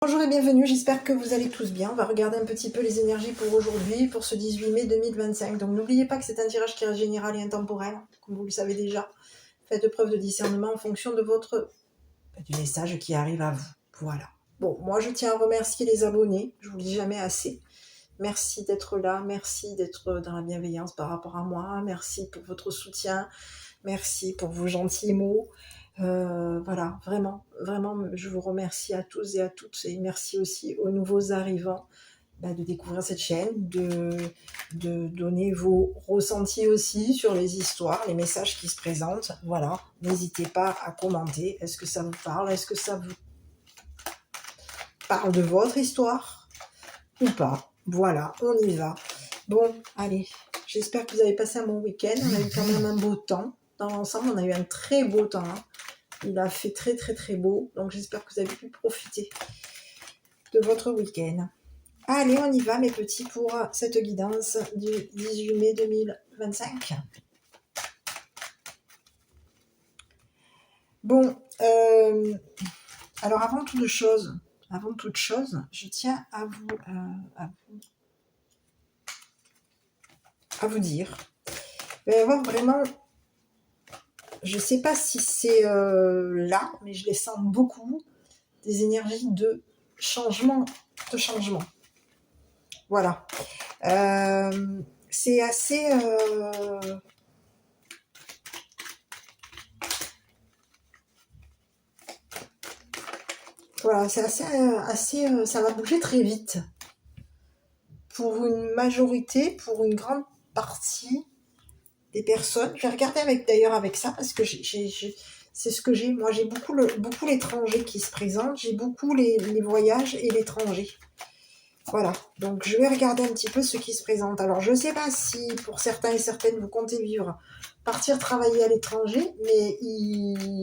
Bonjour et bienvenue, j'espère que vous allez tous bien. On va regarder un petit peu les énergies pour aujourd'hui, pour ce 18 mai 2025. Donc n'oubliez pas que c'est un tirage qui est général et intemporel, comme vous le savez déjà. Faites preuve de discernement en fonction de du message qui arrive à vous. Voilà. Bon, moi je tiens à remercier les abonnés, je vous le dis jamais assez. Merci d'être là, merci d'être dans la bienveillance par rapport à moi, merci pour votre soutien, merci pour vos gentils mots. Voilà, vraiment, vraiment, je vous remercie à tous et à toutes et merci aussi aux nouveaux arrivants de découvrir cette chaîne, de donner vos ressentis aussi sur les histoires, les messages qui se présentent. Voilà, n'hésitez pas à commenter. Est-ce que ça vous parle? Est-ce que ça vous parle de votre histoire ou pas? Voilà, on y va. Bon, allez, j'espère que vous avez passé un bon week-end. On a eu quand même un beau temps. Dans l'ensemble, on a eu un très beau temps. Il a fait très très très beau, donc j'espère que vous avez pu profiter de votre week-end. Allez, on y va mes petits pour cette guidance du 18 mai 2025. Bon, alors avant toute chose, je tiens à vous dire, il va y avoir vraiment, je ne sais pas si c'est là, mais je les sens beaucoup, des énergies de changement, Voilà. C'est assez... Voilà, c'est assez ça va bouger très vite. Pour une majorité, pour une grande partie des personnes. Je vais regarder d'ailleurs avec ça, parce que c'est ce que j'ai. Moi, j'ai beaucoup l'étranger qui se présente. J'ai beaucoup les voyages et l'étranger. Voilà, donc je vais regarder un petit peu ce qui se présente. Alors, je ne sais pas si pour certains et certaines, vous comptez partir travailler à l'étranger, mais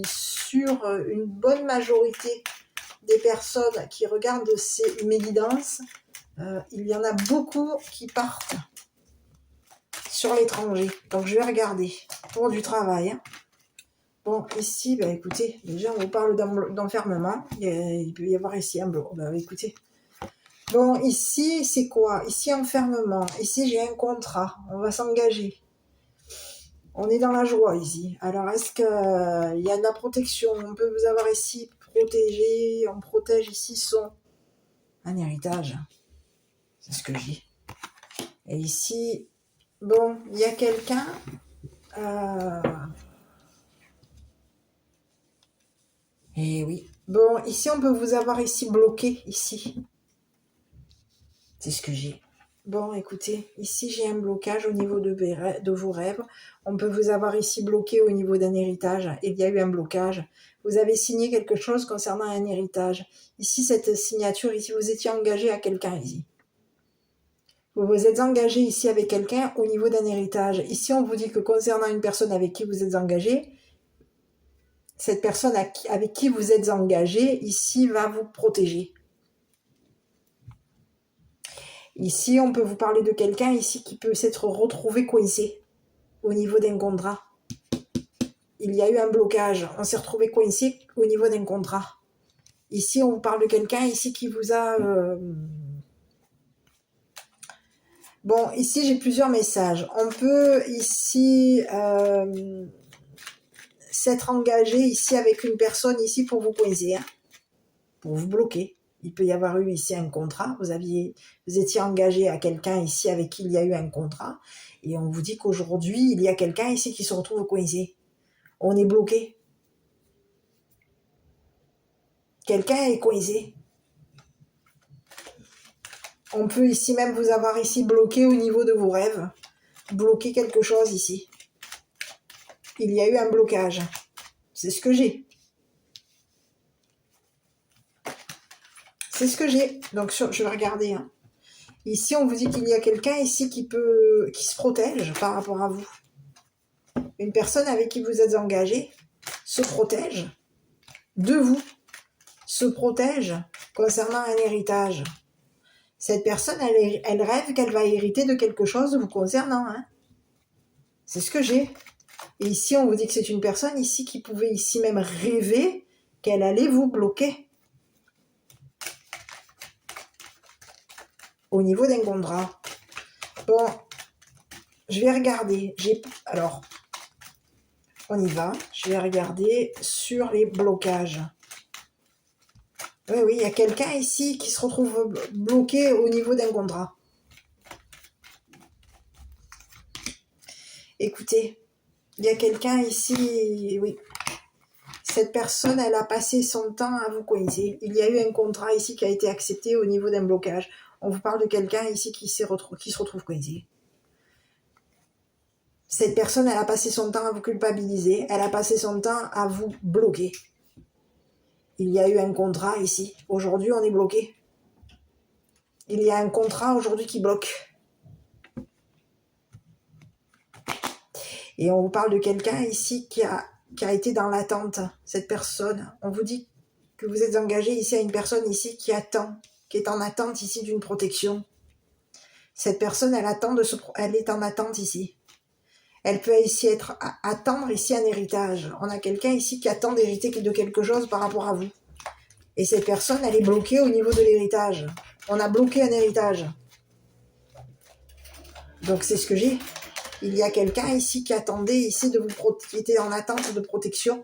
sur une bonne majorité des personnes qui regardent mes guidances, il y en a beaucoup qui partent sur l'étranger. Donc, je vais regarder pour du travail. Bon, ici, écoutez, déjà, on vous parle d'enfermement. Il peut y avoir ici un bloc. Écoutez. Bon, ici, c'est quoi? Ici, enfermement. Ici, j'ai un contrat. On va s'engager. On est dans la joie ici. Alors, est-ce qu'il y a de la protection? On peut vous avoir ici protégé. On protège ici un héritage. C'est ce que j'ai. Et ici, bon, il y a quelqu'un... Eh oui. Bon, ici, on peut vous avoir ici bloqué, ici. C'est ce que j'ai. Bon, écoutez, ici, j'ai un blocage au niveau de vos rêves. On peut vous avoir ici bloqué au niveau d'un héritage. Il y a eu un blocage. Vous avez signé quelque chose concernant un héritage. Ici, cette signature, ici, vous étiez engagé à quelqu'un, ici. Vous vous êtes engagé ici avec quelqu'un au niveau d'un héritage. Ici, on vous dit que concernant une personne avec qui vous êtes engagé, cette personne avec qui vous êtes engagé, ici, va vous protéger. Ici, on peut vous parler de quelqu'un ici qui peut s'être retrouvé coincé au niveau d'un contrat. Il y a eu un blocage. On s'est retrouvé coincé au niveau d'un contrat. Ici, on vous parle de quelqu'un ici qui vous a... Bon, ici, j'ai plusieurs messages. On peut ici s'être engagé ici avec une personne ici pour vous coincer, pour vous bloquer. Il peut y avoir eu ici un contrat. Vous étiez engagé à quelqu'un ici avec qui il y a eu un contrat. Et on vous dit qu'aujourd'hui, il y a quelqu'un ici qui se retrouve coincé. On est bloqué. Quelqu'un est coincé. On peut ici même vous avoir ici bloqué au niveau de vos rêves. Bloquer quelque chose ici. Il y a eu un blocage. C'est ce que j'ai. C'est ce que j'ai. Donc, je vais regarder. Ici, on vous dit qu'il y a quelqu'un ici qui se protège par rapport à vous. Une personne avec qui vous êtes engagé se protège de vous. Se protège concernant un héritage. Cette personne, elle rêve qu'elle va hériter de quelque chose vous concernant. C'est ce que j'ai. Et ici, on vous dit que c'est une personne ici qui pouvait ici même rêver qu'elle allait vous bloquer. au niveau d'un contrat. Bon, je vais regarder. Alors, on y va. Je vais regarder sur les blocages. Oui, oui, il y a quelqu'un ici qui se retrouve bloqué au niveau d'un contrat. Écoutez, il y a quelqu'un ici, oui. Cette personne, elle a passé son temps à vous coincer. Il y a eu un contrat ici qui a été accepté au niveau d'un blocage. On vous parle de quelqu'un ici qui se retrouve coincé. Cette personne, elle a passé son temps à vous culpabiliser. Elle a passé son temps à vous bloquer. Il y a eu un contrat ici. Aujourd'hui, on est bloqué. Il y a un contrat aujourd'hui qui bloque. Et on vous parle de quelqu'un ici qui a été dans l'attente. Cette personne, on vous dit que vous êtes engagé ici à une personne ici qui attend, qui est en attente ici d'une protection. Cette personne, elle est en attente ici. Elle peut ici attendre ici un héritage. On a quelqu'un ici qui attend d'hériter de quelque chose par rapport à vous. Et cette personne, elle est bloquée au niveau de l'héritage. On a bloqué un héritage. Donc c'est ce que j'ai. Il y a quelqu'un ici qui attendait ici qui était en attente de protection.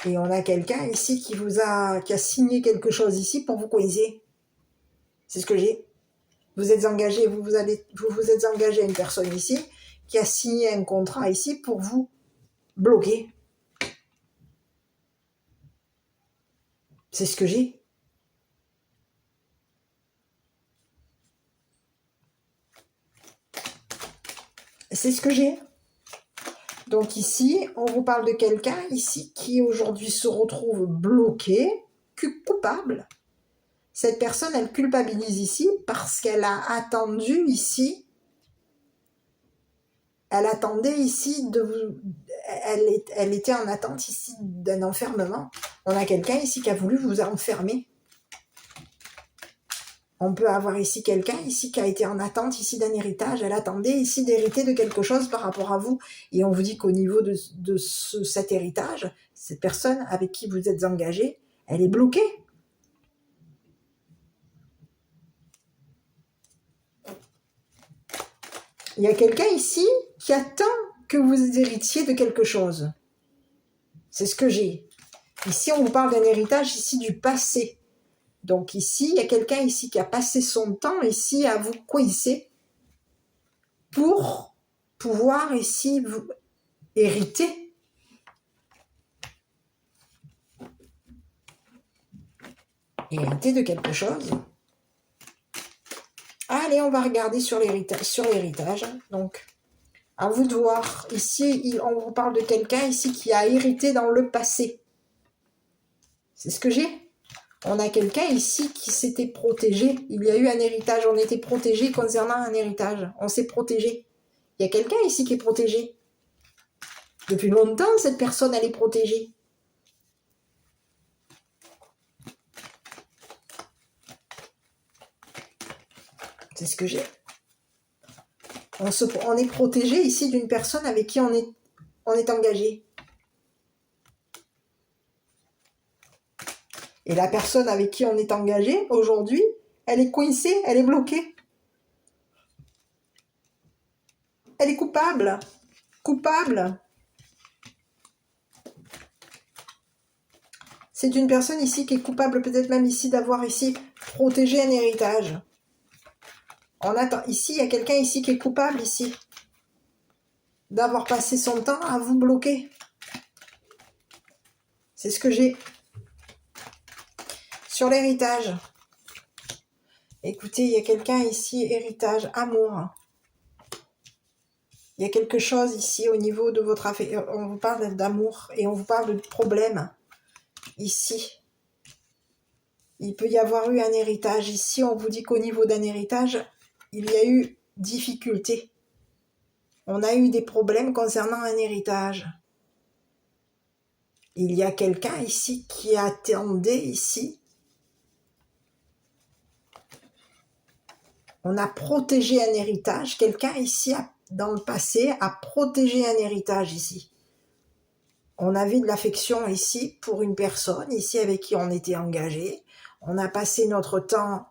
Et on a quelqu'un ici qui a signé quelque chose ici pour vous coincer. C'est ce que j'ai. Vous êtes engagé, vous vous êtes engagé à une personne ici qui a signé un contrat ici pour vous bloquer. C'est ce que j'ai. C'est ce que j'ai. Donc ici, on vous parle de quelqu'un ici qui aujourd'hui se retrouve bloqué, coupable. Cette personne, elle culpabilise ici parce qu'elle a attendu ici. Elle attendait ici elle était en attente ici d'un enfermement. On a quelqu'un ici qui a voulu vous enfermer. On peut avoir ici quelqu'un ici qui a été en attente ici d'un héritage. Elle attendait ici d'hériter de quelque chose par rapport à vous. Et on vous dit qu'au niveau de cet héritage, cette personne avec qui vous êtes engagé, elle est bloquée. Il y a quelqu'un ici qui attend que vous héritiez de quelque chose. C'est ce que j'ai. Ici, on vous parle d'un héritage ici du passé. Donc ici, il y a quelqu'un ici qui a passé son temps ici à vous coincer pour pouvoir ici vous hériter. Hériter de quelque chose. Allez, on va regarder sur l'héritage. Donc, à vous de voir. Ici, on vous parle de quelqu'un ici qui a hérité dans le passé. C'est ce que j'ai. On a quelqu'un ici qui s'était protégé. Il y a eu un héritage. On était protégé concernant un héritage. On s'est protégé. Il y a quelqu'un ici qui est protégé. Depuis longtemps, cette personne, elle est protégée. C'est ce que j'ai. On est protégé ici d'une personne avec qui on est engagé. Et la personne avec qui on est engagé, aujourd'hui, elle est coincée, elle est bloquée. Elle est coupable. Coupable. C'est une personne ici qui est coupable, peut-être même ici, d'avoir ici protégé un héritage. Ici, il y a quelqu'un ici qui est coupable, ici, d'avoir passé son temps à vous bloquer. C'est ce que j'ai. Sur l'héritage. Écoutez, il y a quelqu'un ici, héritage, amour. Il y a quelque chose ici au niveau de votre affaire. On vous parle d'amour et on vous parle de problèmes. Ici. Il peut y avoir eu un héritage. Ici, on vous dit qu'au niveau d'un héritage, il y a eu difficulté. On a eu des problèmes concernant un héritage. Il y a quelqu'un ici qui attendait ici. On a protégé un héritage. Quelqu'un ici, dans le passé, a protégé un héritage ici. On avait de l'affection ici pour une personne, ici avec qui on était engagé. On a passé notre temps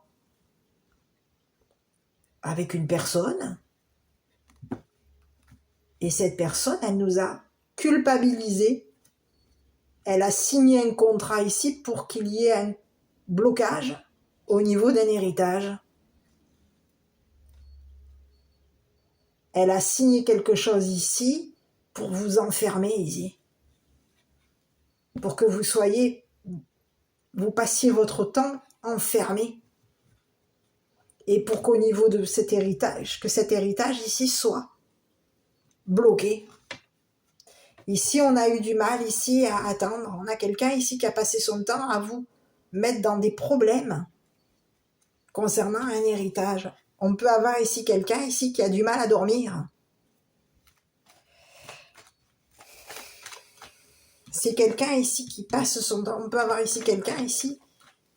avec une personne, et cette personne, elle nous a culpabilisés. Elle a signé un contrat ici pour qu'il y ait un blocage au niveau d'un héritage. Elle a signé quelque chose ici pour vous enfermer ici. Pour que vous passiez votre temps enfermé. Et pour qu'au niveau de cet héritage, que cet héritage ici soit bloqué. Ici, on a eu du mal ici à attendre. On a quelqu'un ici qui a passé son temps à vous mettre dans des problèmes concernant un héritage. On peut avoir ici quelqu'un ici qui a du mal à dormir. C'est quelqu'un ici qui passe son temps. On peut avoir ici quelqu'un ici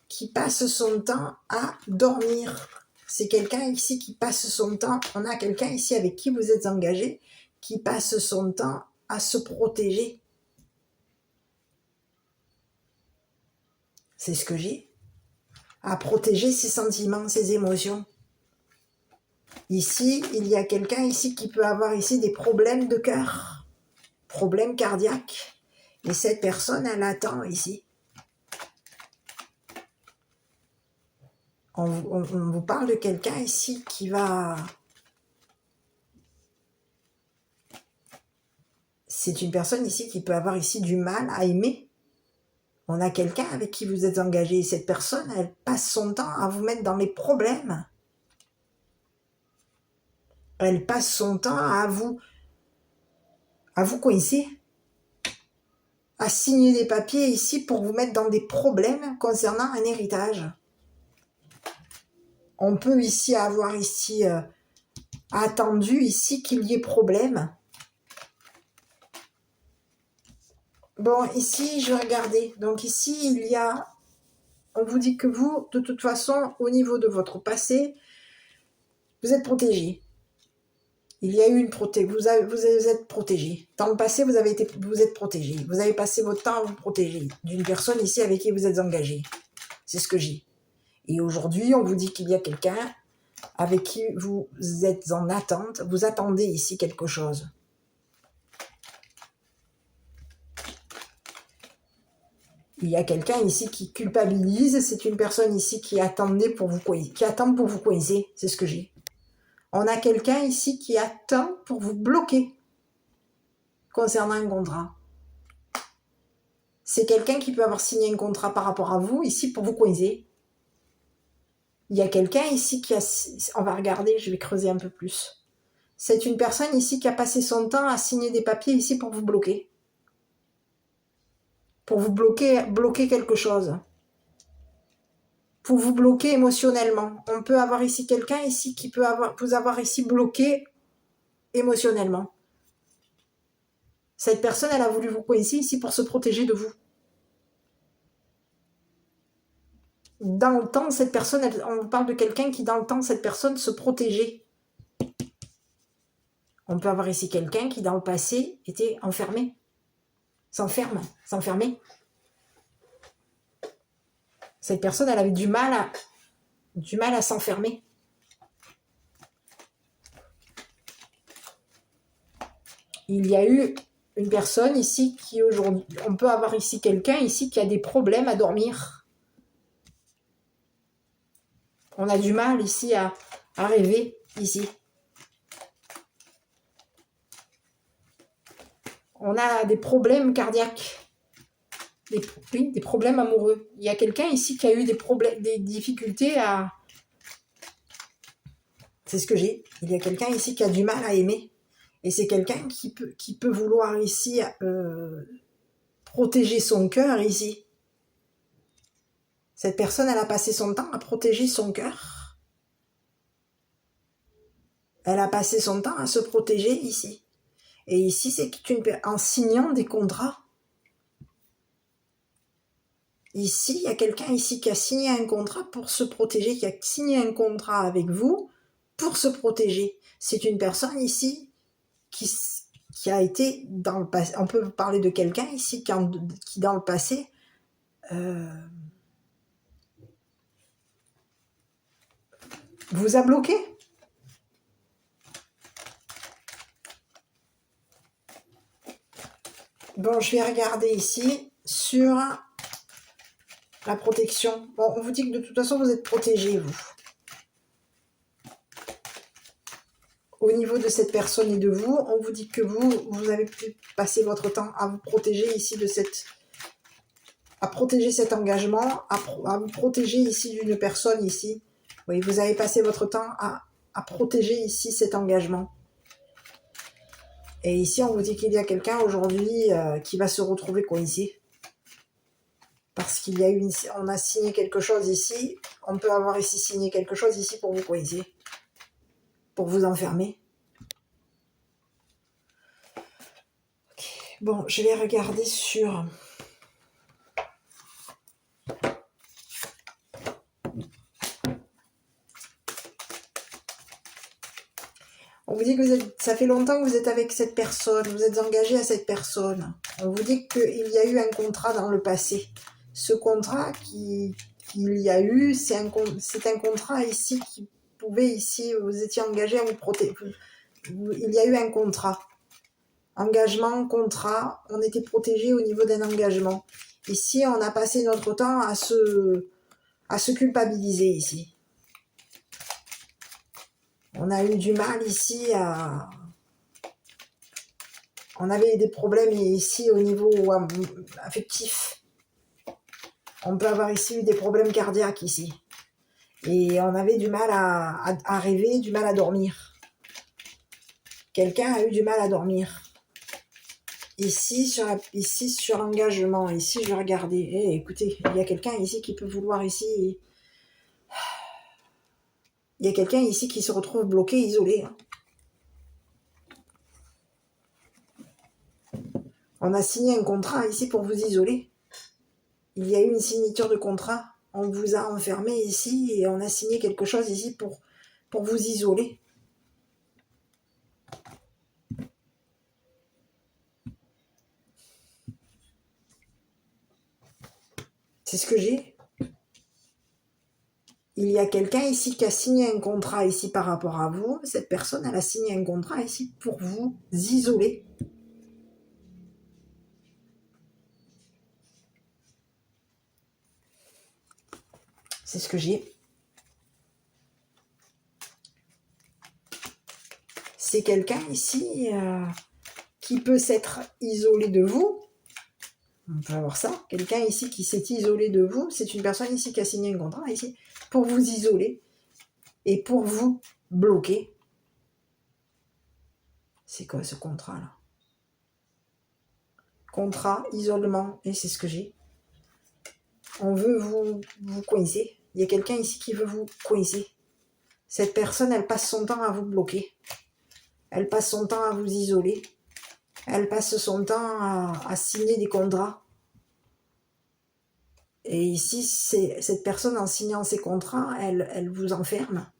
qui passe son temps à dormir. C'est quelqu'un ici qui passe son temps. On a quelqu'un ici avec qui vous êtes engagé qui passe son temps à se protéger. C'est ce que j'ai. À protéger ses sentiments, ses émotions. Ici, il y a quelqu'un ici qui peut avoir ici des problèmes de cœur, problèmes cardiaques. Et cette personne, elle attend ici. On vous parle de quelqu'un ici qui va... C'est une personne ici qui peut avoir ici du mal à aimer. On a quelqu'un avec qui vous êtes engagé. Et cette personne, elle passe son temps à vous mettre dans les problèmes. Elle passe son temps à vous coincer. À signer des papiers ici pour vous mettre dans des problèmes concernant un héritage. On peut ici avoir ici attendu ici qu'il y ait problème. Bon, ici, je vais regarder. Donc ici, il y a... On vous dit que vous, de toute façon, au niveau de votre passé, vous êtes protégé. Il y a eu une protection. Vous êtes protégé. Dans le passé, vous êtes protégé. Vous avez passé votre temps à vous protéger d'une personne ici avec qui vous êtes engagé. C'est ce que j'ai. Et aujourd'hui, on vous dit qu'il y a quelqu'un avec qui vous êtes en attente. Vous attendez ici quelque chose. Il y a quelqu'un ici qui culpabilise. C'est une personne ici qui attendait pour vous coincer. Qui attend pour vous coincer. C'est ce que j'ai. On a quelqu'un ici qui attend pour vous bloquer concernant un contrat. C'est quelqu'un qui peut avoir signé un contrat par rapport à vous ici pour vous coincer. Il y a quelqu'un ici qui a... On va regarder, je vais creuser un peu plus. C'est une personne ici qui a passé son temps à signer des papiers ici pour vous bloquer. Pour vous bloquer quelque chose. Pour vous bloquer émotionnellement. On peut avoir ici quelqu'un ici qui peut vous avoir ici bloqué émotionnellement. Cette personne, elle a voulu vous coincer ici pour se protéger de vous. Dans le temps, cette personne, on parle de quelqu'un qui, dans le temps, cette personne se protégeait. On peut avoir ici quelqu'un qui, dans le passé, était enfermé. S'enfermer. Cette personne, elle avait du mal à s'enfermer. Il y a eu une personne ici qui aujourd'hui... On peut avoir ici quelqu'un ici qui a des problèmes à dormir. On a du mal ici à rêver, ici. On a des problèmes cardiaques. Des problèmes amoureux. Il y a quelqu'un ici qui a eu des difficultés à... C'est ce que j'ai. Il y a quelqu'un ici qui a du mal à aimer. Et c'est quelqu'un qui peut vouloir ici protéger son cœur ici. Cette personne, elle a passé son temps à protéger son cœur. Elle a passé son temps à se protéger ici. Et ici, c'est en signant des contrats. Ici, il y a quelqu'un ici qui a signé un contrat pour se protéger, qui a signé un contrat avec vous pour se protéger. C'est une personne ici qui a été dans le passé. On peut parler de quelqu'un ici qui dans le passé vous a bloqué. Bon, je vais regarder ici sur la protection. Bon, on vous dit que de toute façon, vous êtes protégé, vous. Au niveau de cette personne et de vous, on vous dit que vous avez pu passer votre temps à vous protéger ici de cette... à protéger cet engagement, à vous protéger ici d'une personne ici. Oui, vous avez passé votre temps à protéger ici cet engagement. Et ici, on vous dit qu'il y a quelqu'un aujourd'hui qui va se retrouver coincé. Parce qu'il y a on a signé quelque chose ici. On peut avoir ici signé quelque chose ici pour vous coincer. Pour vous enfermer. Okay. Bon, je vais regarder sur... On vous dit que ça fait longtemps que vous êtes avec cette personne, vous êtes engagé à cette personne. On vous dit qu'il y a eu un contrat dans le passé. Ce contrat qu'il y a eu, c'est un contrat ici qui pouvait ici, vous étiez engagé à vous protéger. Il y a eu un contrat. Engagement, contrat, on était protégé au niveau d'un engagement. Ici, on a passé notre temps à se culpabiliser ici. On a eu du mal ici à... On avait des problèmes ici au niveau affectif. On peut avoir ici eu des problèmes cardiaques ici. Et on avait du mal à rêver, du mal à dormir. Quelqu'un a eu du mal à dormir. Ici, sur l'engagement, ici, je vais regarder. Écoutez, il y a quelqu'un ici qui peut vouloir ici... Il y a quelqu'un ici qui se retrouve bloqué, isolé. On a signé un contrat ici pour vous isoler. Il y a eu une signature de contrat. On vous a enfermé ici et on a signé quelque chose ici pour vous isoler. C'est ce que j'ai. Il y a quelqu'un ici qui a signé un contrat ici par rapport à vous. Cette personne, elle a signé un contrat ici pour vous isoler. C'est ce que j'ai. C'est quelqu'un ici qui peut s'être isolé de vous. On peut avoir ça. Quelqu'un ici qui s'est isolé de vous. C'est une personne ici qui a signé un contrat ici pour vous isoler et pour vous bloquer. C'est quoi ce contrat-là? Contrat, isolement, et c'est ce que j'ai. On veut vous coincer. Il y a quelqu'un ici qui veut vous coincer. Cette personne, elle passe son temps à vous bloquer. Elle passe son temps à vous isoler. Elle passe son temps à signer des contrats. Et ici, cette personne, en signant ces contrats, elle vous enferme.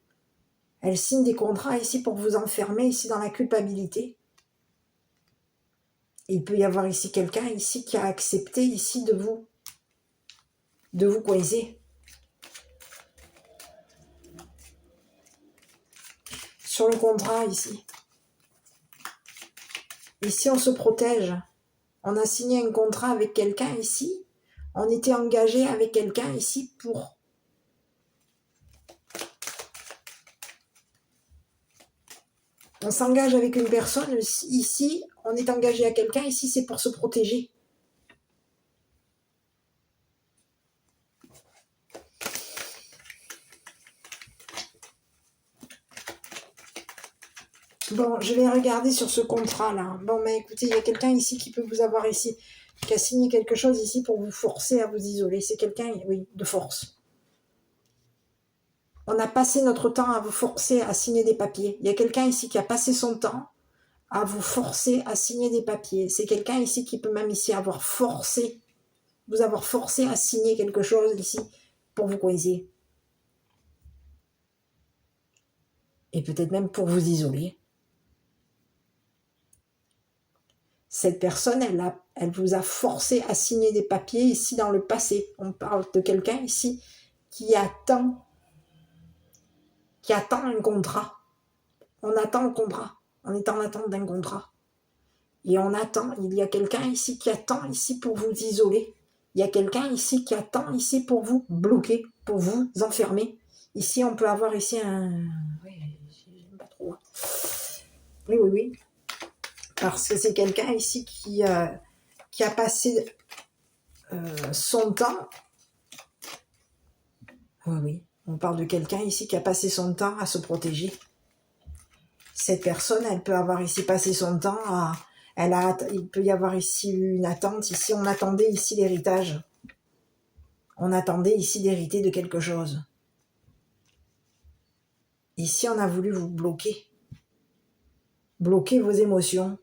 Elle signe des contrats ici pour vous enfermer, ici dans la culpabilité. Et il peut y avoir ici quelqu'un ici qui a accepté ici de vous coincer. Sur le contrat ici. Ici, on se protège. On a signé un contrat avec quelqu'un ici. On était engagé avec quelqu'un ici pour... On s'engage avec une personne ici. On est engagé à quelqu'un ici, c'est pour se protéger. Bon, je vais regarder sur ce contrat-là. Bon, mais écoutez, il y a quelqu'un ici qui peut vous avoir ici, qui a signé quelque chose ici pour vous forcer à vous isoler. C'est quelqu'un, oui, de force. On a passé notre temps à vous forcer à signer des papiers. Il y a quelqu'un ici qui a passé son temps à vous forcer à signer des papiers. C'est quelqu'un ici qui peut même ici vous avoir forcé à signer quelque chose ici pour vous coincer. Et peut-être même pour vous isoler. Cette personne, elle vous a forcé à signer des papiers ici dans le passé. On parle de quelqu'un ici qui attend un contrat. On attend le contrat. On est en attente d'un contrat. Et on attend. Il y a quelqu'un ici qui attend ici pour vous isoler. Il y a quelqu'un ici qui attend ici pour vous bloquer, pour vous enfermer. Ici, on peut avoir ici un... Oui, j'aime pas trop. Oui, oui, oui. Parce que c'est quelqu'un ici qui a passé son temps. Oui, oui. On parle de quelqu'un ici qui a passé son temps à se protéger. Cette personne, elle peut avoir ici passé son temps à... il peut y avoir ici une attente. Ici, on attendait ici l'héritage. On attendait ici d'hériter de quelque chose. Ici, on a voulu vous bloquer. Bloquer vos émotions.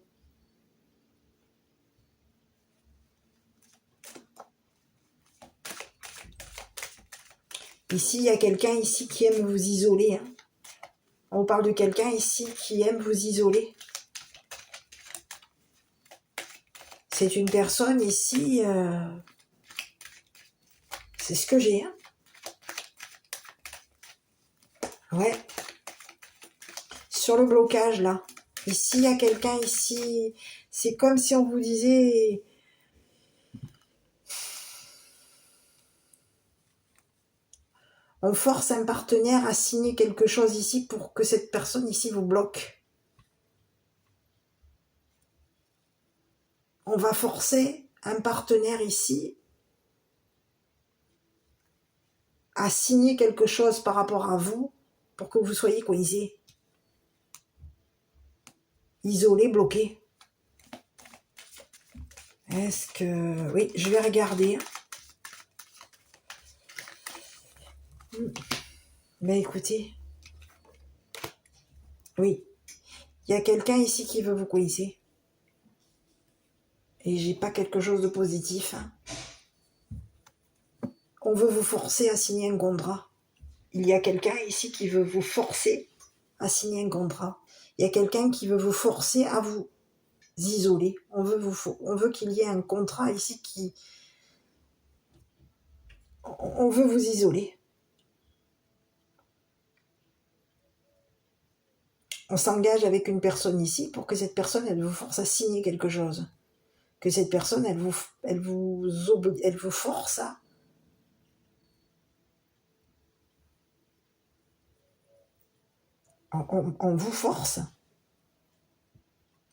Ici, il y a quelqu'un ici qui aime vous isoler. Hein. On parle de quelqu'un ici qui aime vous isoler. C'est une personne ici... C'est ce que j'ai. Hein. Ouais. Sur le blocage, là. Ici, il y a quelqu'un ici... C'est comme si on vous disait... On force un partenaire à signer quelque chose ici pour que cette personne ici vous bloque. On va forcer un partenaire ici à signer quelque chose par rapport à vous pour que vous soyez coincé. Isolé, bloqué. Est-ce que... Oui, je vais regarder. Mais écoutez, oui, il y a quelqu'un ici qui veut vous coincer. Et j'ai pas quelque chose de positif. Hein. On veut vous forcer à signer un contrat. Il y a quelqu'un ici qui veut vous forcer à signer un contrat. Il y a quelqu'un qui veut vous forcer à vous isoler. On veut qu'il y ait un contrat ici qui... On veut vous isoler. On s'engage avec une personne ici pour que cette personne, elle vous force à signer quelque chose. Que cette personne, elle vous force à... On vous force.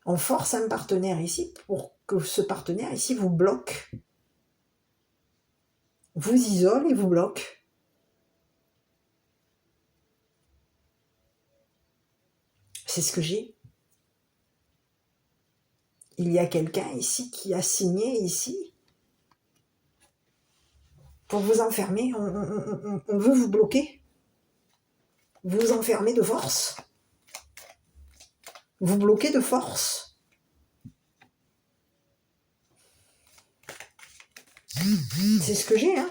On force un partenaire ici pour que ce partenaire ici vous bloque. Vous isole et vous bloque. C'est ce que j'ai. Il y a quelqu'un ici qui a signé ici pour vous enfermer. On veut vous bloquer. Vous enfermer de force. Vous bloquez de force. C'est ce que j'ai, hein.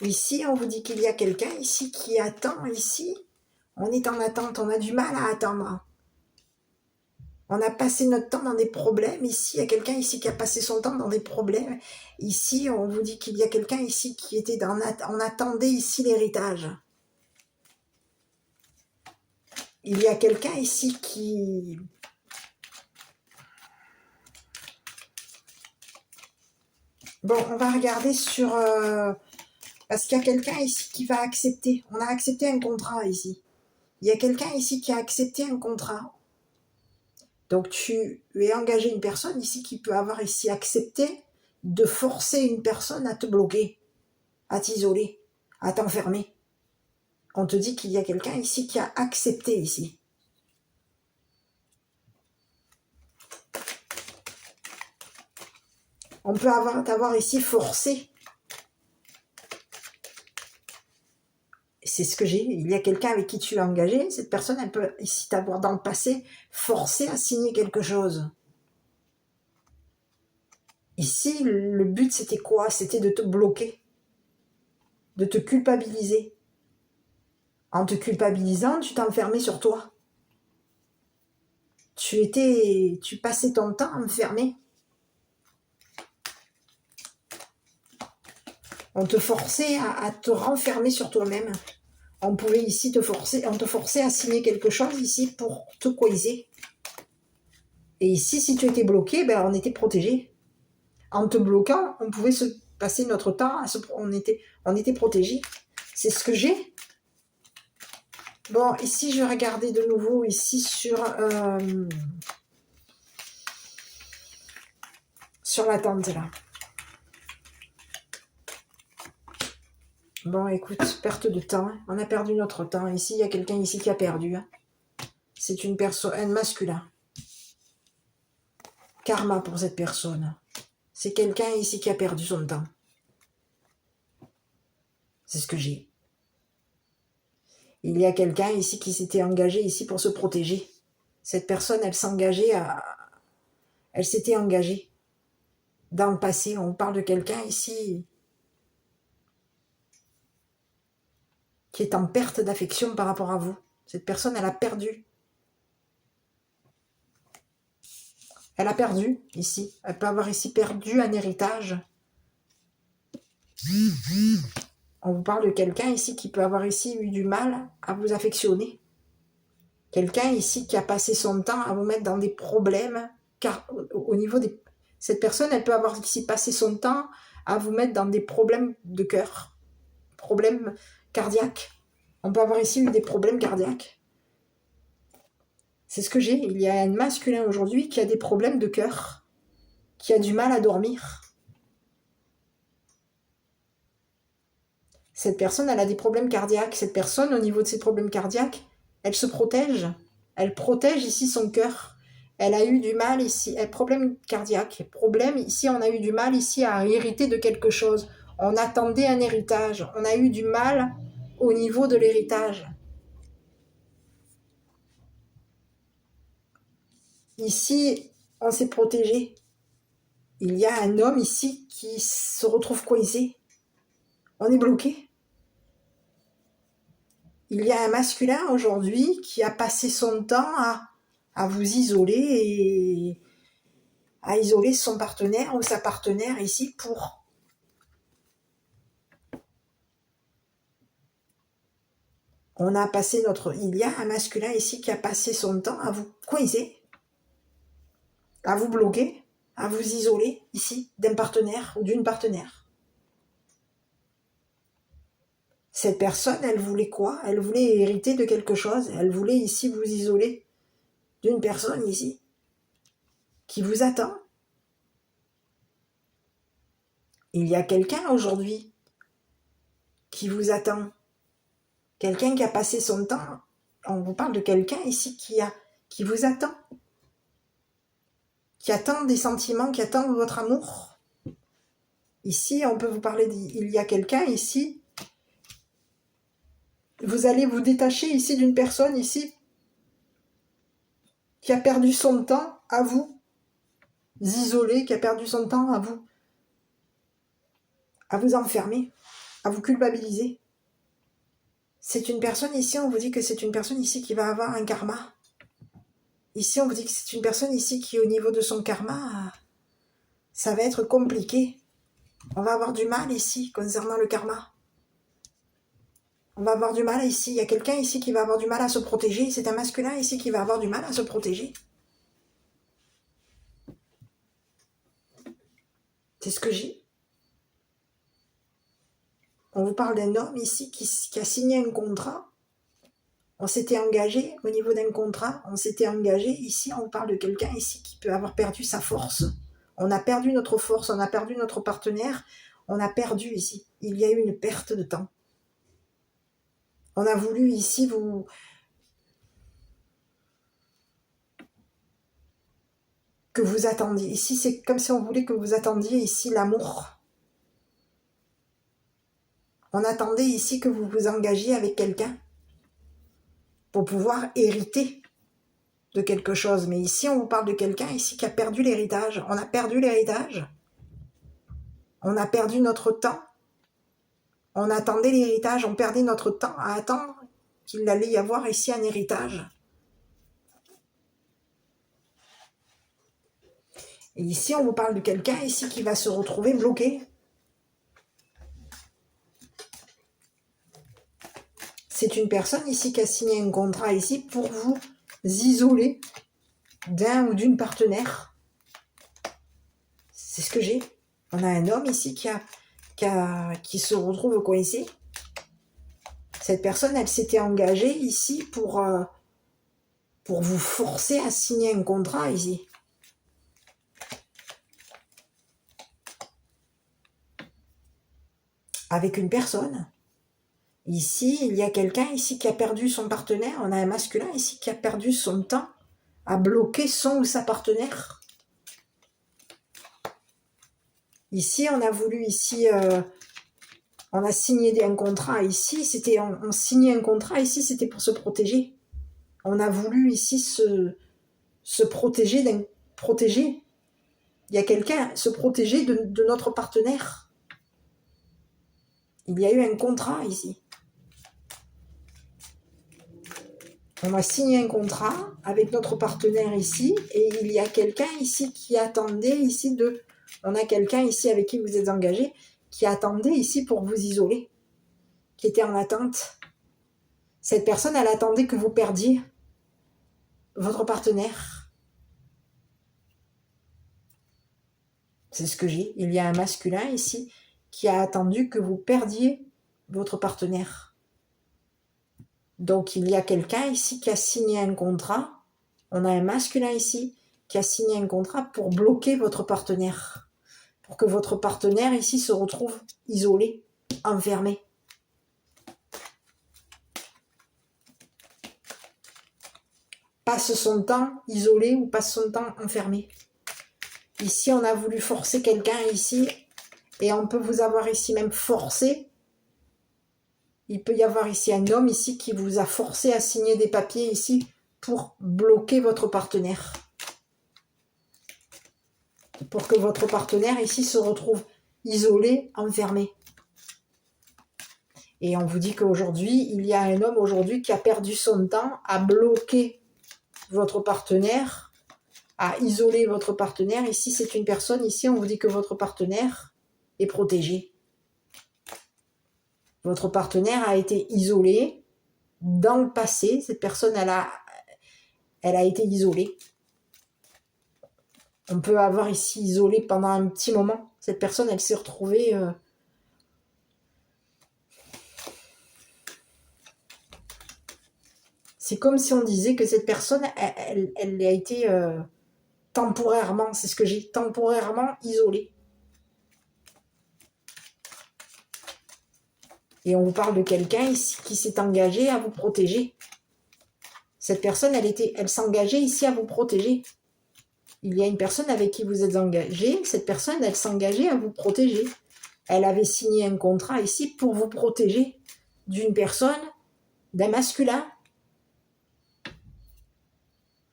Ici, on vous dit qu'il y a quelqu'un ici qui attend ici. On est en attente, on a du mal à attendre. On a passé notre temps dans des problèmes. Ici, il y a quelqu'un ici qui a passé son temps dans des problèmes. Ici, on vous dit qu'il y a quelqu'un ici qui était on attendait ici l'héritage. Il y a quelqu'un ici qui... Bon, on va regarder sur... Parce qu'il y a quelqu'un ici qui va accepter. On a accepté un contrat ici. Il y a quelqu'un ici qui a accepté un contrat. Donc, tu es engagé une personne ici qui peut avoir ici accepté de forcer une personne à te bloquer, à t'isoler, à t'enfermer. On te dit qu'il y a quelqu'un ici qui a accepté ici. On peut t'avoir ici forcé. C'est ce que j'ai. Il y a quelqu'un avec qui tu es engagé. Cette personne, elle peut ici t'avoir dans le passé forcé à signer quelque chose. Ici, le but, c'était quoi? C'était de te bloquer, de te culpabiliser. En te culpabilisant, tu t'enfermais sur toi. Tu passais ton temps enfermé. On te forçait à te renfermer sur toi-même. On pouvait ici on te forçait à signer quelque chose ici pour te coiser. Et ici, si tu étais bloqué, ben, on était protégé. En te bloquant, on pouvait se passer notre temps, on était protégé. C'est ce que j'ai. Bon, ici, je vais regarder de nouveau ici sur la tente, là. Bon, écoute, perte de temps. On a perdu notre temps. Ici, il y a quelqu'un ici qui a perdu. C'est une personne masculin. Karma pour cette personne. C'est quelqu'un ici qui a perdu son temps. C'est ce que j'ai. Il y a quelqu'un ici qui s'était engagé ici pour se protéger. Cette personne, elle s'était engagée. Dans le passé, on parle de quelqu'un ici qui est en perte d'affection par rapport à vous. Cette personne, elle a perdu. Elle a perdu ici. Elle peut avoir ici perdu un héritage. On vous parle de quelqu'un ici qui peut avoir ici eu du mal à vous affectionner. Quelqu'un ici qui a passé son temps à vous mettre dans des problèmes, car au niveau des... Cette personne, elle peut avoir ici passé son temps à vous mettre dans des problèmes de cœur, problèmes cardiaques. On peut avoir ici eu des problèmes cardiaques. C'est ce que j'ai. Il y a un masculin aujourd'hui qui a des problèmes de cœur, qui a du mal à dormir. Cette personne, elle a des problèmes cardiaques. Cette personne, au niveau de ses problèmes cardiaques, elle se protège. Elle protège ici son cœur. Elle a eu du mal ici, problème cardiaque. Problème, ici, on a eu du mal ici à hériter de quelque chose. On attendait un héritage. On a eu du mal au niveau de l'héritage. Ici, on s'est protégé. Il y a un homme ici qui se retrouve coincé. On est bloqué. Il y a un masculin aujourd'hui qui a passé son temps à vous isoler et à isoler son partenaire ou sa partenaire ici pour... On a passé notre... Il y a un masculin ici qui a passé son temps à vous coincer, à vous bloquer, à vous isoler ici d'un partenaire ou d'une partenaire. Cette personne, elle voulait quoi? Elle voulait hériter de quelque chose. Elle voulait ici vous isoler d'une personne ici qui vous attend. Il y a quelqu'un aujourd'hui qui vous attend. Quelqu'un qui a passé son temps. On vous parle de quelqu'un ici qui vous attend. Qui attend des sentiments, qui attend votre amour. Ici, on peut vous parler il y a quelqu'un ici. Vous allez vous détacher ici d'une personne ici qui a perdu son temps à vous isoler, qui a perdu son temps à vous enfermer, à vous culpabiliser. C'est une personne ici, on vous dit que c'est une personne ici qui va avoir un karma. Ici, on vous dit que c'est une personne ici qui, au niveau de son karma, ça va être compliqué. On va avoir du mal ici, concernant le karma. On va avoir du mal ici. Il y a quelqu'un ici qui va avoir du mal à se protéger. C'est un masculin ici qui va avoir du mal à se protéger. C'est ce que j'ai. On vous parle d'un homme ici qui a signé un contrat. On s'était engagé au niveau d'un contrat. On s'était engagé. Ici, on vous parle de quelqu'un ici qui peut avoir perdu sa force. On a perdu notre force. On a perdu notre partenaire. On a perdu ici. Il y a eu une perte de temps. On a voulu ici vous... que vous attendiez. Ici, c'est comme si on voulait que vous attendiez ici l'amour. On attendait ici que vous vous engagiez avec quelqu'un pour pouvoir hériter de quelque chose. Mais ici, on vous parle de quelqu'un ici qui a perdu l'héritage. On a perdu l'héritage. On a perdu notre temps. On attendait l'héritage. On perdait notre temps à attendre qu'il allait y avoir ici un héritage. Et ici, on vous parle de quelqu'un ici qui va se retrouver bloqué. C'est une personne ici qui a signé un contrat ici pour vous isoler d'un ou d'une partenaire. C'est ce que j'ai. On a un homme ici qui se retrouve coincé. Cette personne, elle s'était engagée ici pour vous forcer à signer un contrat ici. Avec une personne. Ici, il y a quelqu'un ici qui a perdu son partenaire. On a un masculin ici qui a perdu son temps à bloquer son ou sa partenaire. Ici, on a voulu ici... on a signé un contrat ici. On signait un contrat ici, c'était pour se protéger. On a voulu ici se protéger protéger. Il y a quelqu'un se protéger de notre partenaire. Il y a eu un contrat ici. On a signé un contrat avec notre partenaire ici et il y a quelqu'un ici qui attendait ici on a quelqu'un ici avec qui vous êtes engagé qui attendait ici pour vous isoler, qui était en attente. Cette personne, elle attendait que vous perdiez votre partenaire. C'est ce que j'ai. Il y a un masculin ici qui a attendu que vous perdiez votre partenaire. Donc, il y a quelqu'un ici qui a signé un contrat. On a un masculin ici qui a signé un contrat pour bloquer votre partenaire. Pour que votre partenaire ici se retrouve isolé, enfermé. Passe son temps isolé ou passe son temps enfermé. Ici, on a voulu forcer quelqu'un ici et on peut vous avoir ici même forcé. Il peut y avoir ici un homme ici qui vous a forcé à signer des papiers ici pour bloquer votre partenaire. Pour que votre partenaire ici se retrouve isolé, enfermé. Et on vous dit qu'aujourd'hui, il y a un homme aujourd'hui qui a perdu son temps à bloquer votre partenaire, à isoler votre partenaire. Ici, c'est une personne, ici, on vous dit que votre partenaire est protégé. Votre partenaire a été isolé dans le passé. Cette personne, elle a été isolée. On peut avoir ici isolé pendant un petit moment. Cette personne, elle s'est retrouvée... C'est comme si on disait que cette personne, elle a été temporairement, c'est ce que j'ai, temporairement isolée. Et on vous parle de quelqu'un ici qui s'est engagé à vous protéger. Cette personne, elle s'engageait ici à vous protéger. Il y a une personne avec qui vous êtes engagé. Cette personne, elle s'engageait à vous protéger. Elle avait signé un contrat ici pour vous protéger d'une personne, d'un masculin.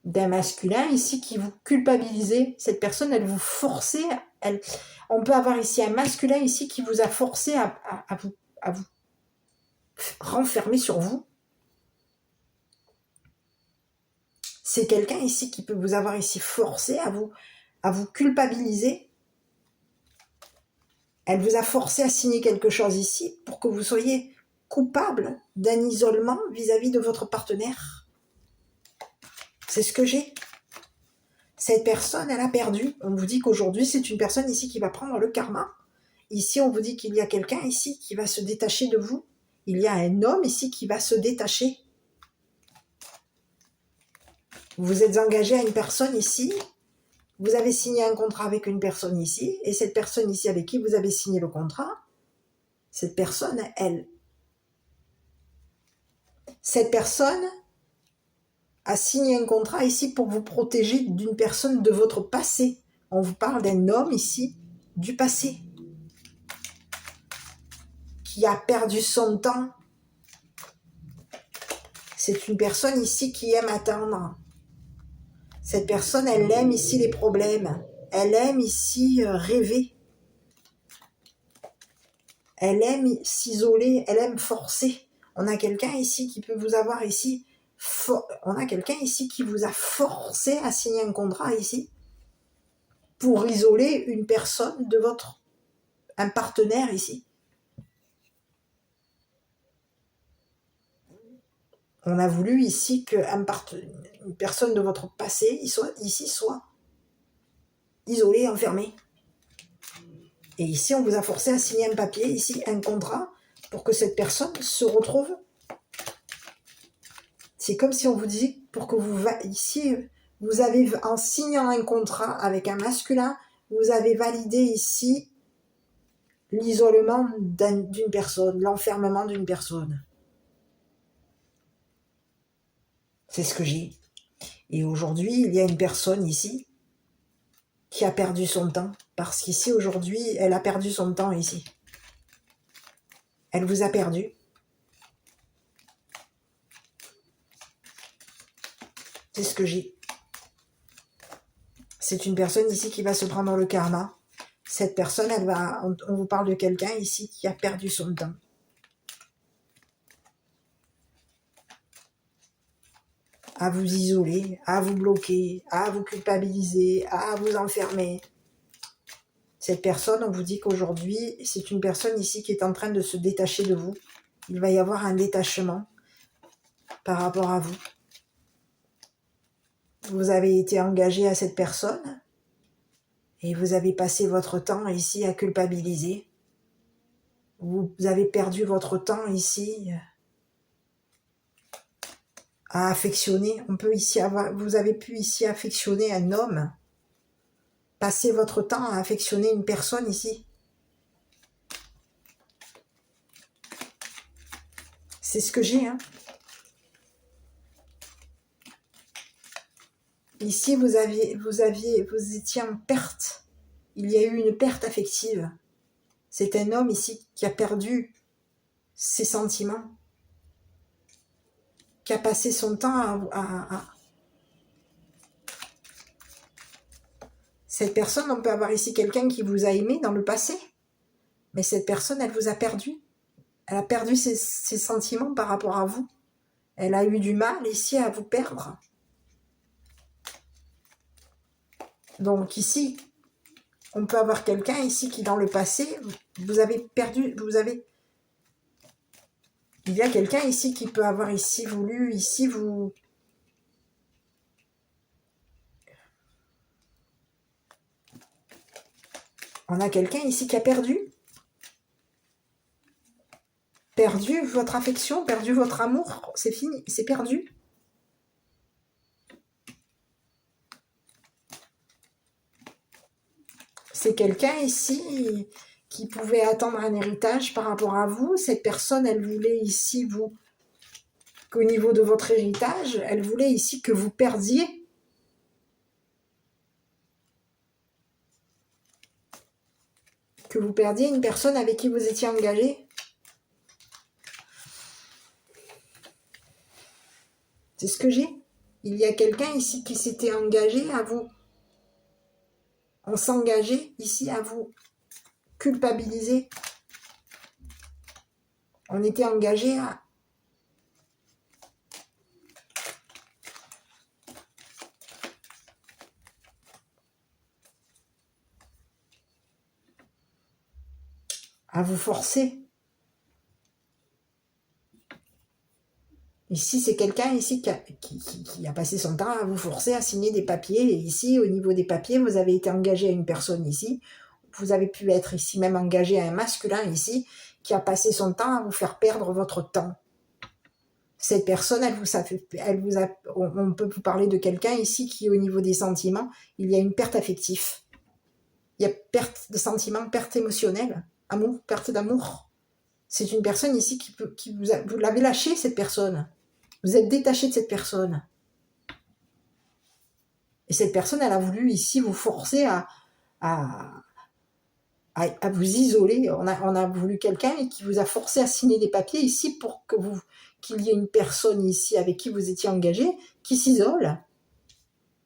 D'un masculin ici qui vous culpabilisait. Cette personne, elle vous forçait. On peut avoir ici un masculin ici qui vous a forcé à vous renfermer sur vous. C'est quelqu'un ici qui peut vous avoir ici forcé à vous culpabiliser. Elle vous a forcé à signer quelque chose ici pour que vous soyez coupable d'un isolement vis-à-vis de votre partenaire. C'est ce que j'ai. Cette personne, elle a perdu. On vous dit qu'aujourd'hui, c'est une personne ici qui va prendre le karma. Ici, on vous dit qu'il y a quelqu'un ici qui va se détacher de vous. Il y a un homme ici qui va se détacher. Vous êtes engagé à une personne ici. Vous avez signé un contrat avec une personne ici. Et cette personne ici avec qui vous avez signé le contrat, cette personne, cette personne a signé un contrat ici pour vous protéger d'une personne de votre passé. On vous parle d'un homme ici du passé qui a perdu son temps. C'est une personne ici qui aime attendre. Cette personne, elle aime ici les problèmes. Elle aime ici rêver. Elle aime s'isoler. Elle aime forcer. On a quelqu'un ici qui peut vous avoir ici. On a quelqu'un ici qui vous a forcé à signer un contrat ici pour isoler une personne de un partenaire ici. On a voulu ici qu'une personne de votre passé soit isolée, enfermée. Et ici, on vous a forcé à signer un papier, ici, un contrat, pour que cette personne se retrouve. C'est comme si on vous disait, pour que ici, vous avez, en signant un contrat avec un masculin, vous avez validé ici l'isolement d'une personne, l'enfermement d'une personne. C'est ce que j'ai. Et aujourd'hui, il y a une personne ici qui a perdu son temps. Parce qu'ici, aujourd'hui, elle a perdu son temps ici. Elle vous a perdu. C'est ce que j'ai. C'est une personne ici qui va se prendre le karma. Cette personne, on vous parle de quelqu'un ici qui a perdu son temps. À vous isoler, à vous bloquer, à vous culpabiliser, à vous enfermer. Cette personne, on vous dit qu'aujourd'hui, c'est une personne ici qui est en train de se détacher de vous. Il va y avoir un détachement par rapport à vous. Vous avez été engagé à cette personne et vous avez passé votre temps ici à culpabiliser. Vous avez perdu votre temps ici à affectionner. Vous avez pu ici affectionner un homme. Passer votre temps à affectionner une personne ici. C'est ce que j'ai, hein. Ici, vous étiez en perte. Il y a eu une perte affective. C'est un homme ici qui a perdu ses sentiments, qui a passé son temps à... Cette personne, on peut avoir ici quelqu'un qui vous a aimé dans le passé, mais cette personne, elle vous a perdu. Elle a perdu ses sentiments par rapport à vous. Elle a eu du mal ici à vous perdre. Donc ici, on peut avoir quelqu'un ici qui, dans le passé, vous avez perdu, il y a quelqu'un ici qui peut avoir ici voulu, ici vous... On a quelqu'un ici qui a perdu votre affection, perdu votre amour, c'est fini, c'est perdu. C'est quelqu'un ici qui pouvait attendre un héritage par rapport à vous. Cette personne, elle voulait ici qu'au niveau de votre héritage, elle voulait ici que vous perdiez. Que vous perdiez une personne avec qui vous étiez engagé. C'est ce que j'ai. Il y a quelqu'un ici qui s'était engagé à vous. On s'engageait ici à vous culpabiliser. On était engagé à vous forcer. Ici, c'est quelqu'un ici qui a passé son temps à vous forcer à signer des papiers. Et ici, au niveau des papiers, vous avez été engagé à une personne ici. Vous avez pu être ici même engagé à un masculin ici qui a passé son temps à vous faire perdre votre temps. Cette personne, on peut vous parler de quelqu'un ici qui, au niveau des sentiments, il y a une perte affective. Il y a perte de sentiments, perte émotionnelle, amour, perte d'amour. C'est une personne ici vous l'avez lâché, cette personne. Vous êtes détaché de cette personne. Et cette personne, elle a voulu ici vous forcer à vous isoler. On a voulu quelqu'un qui vous a forcé à signer des papiers ici pour qu'il y ait une personne ici avec qui vous étiez engagé qui s'isole.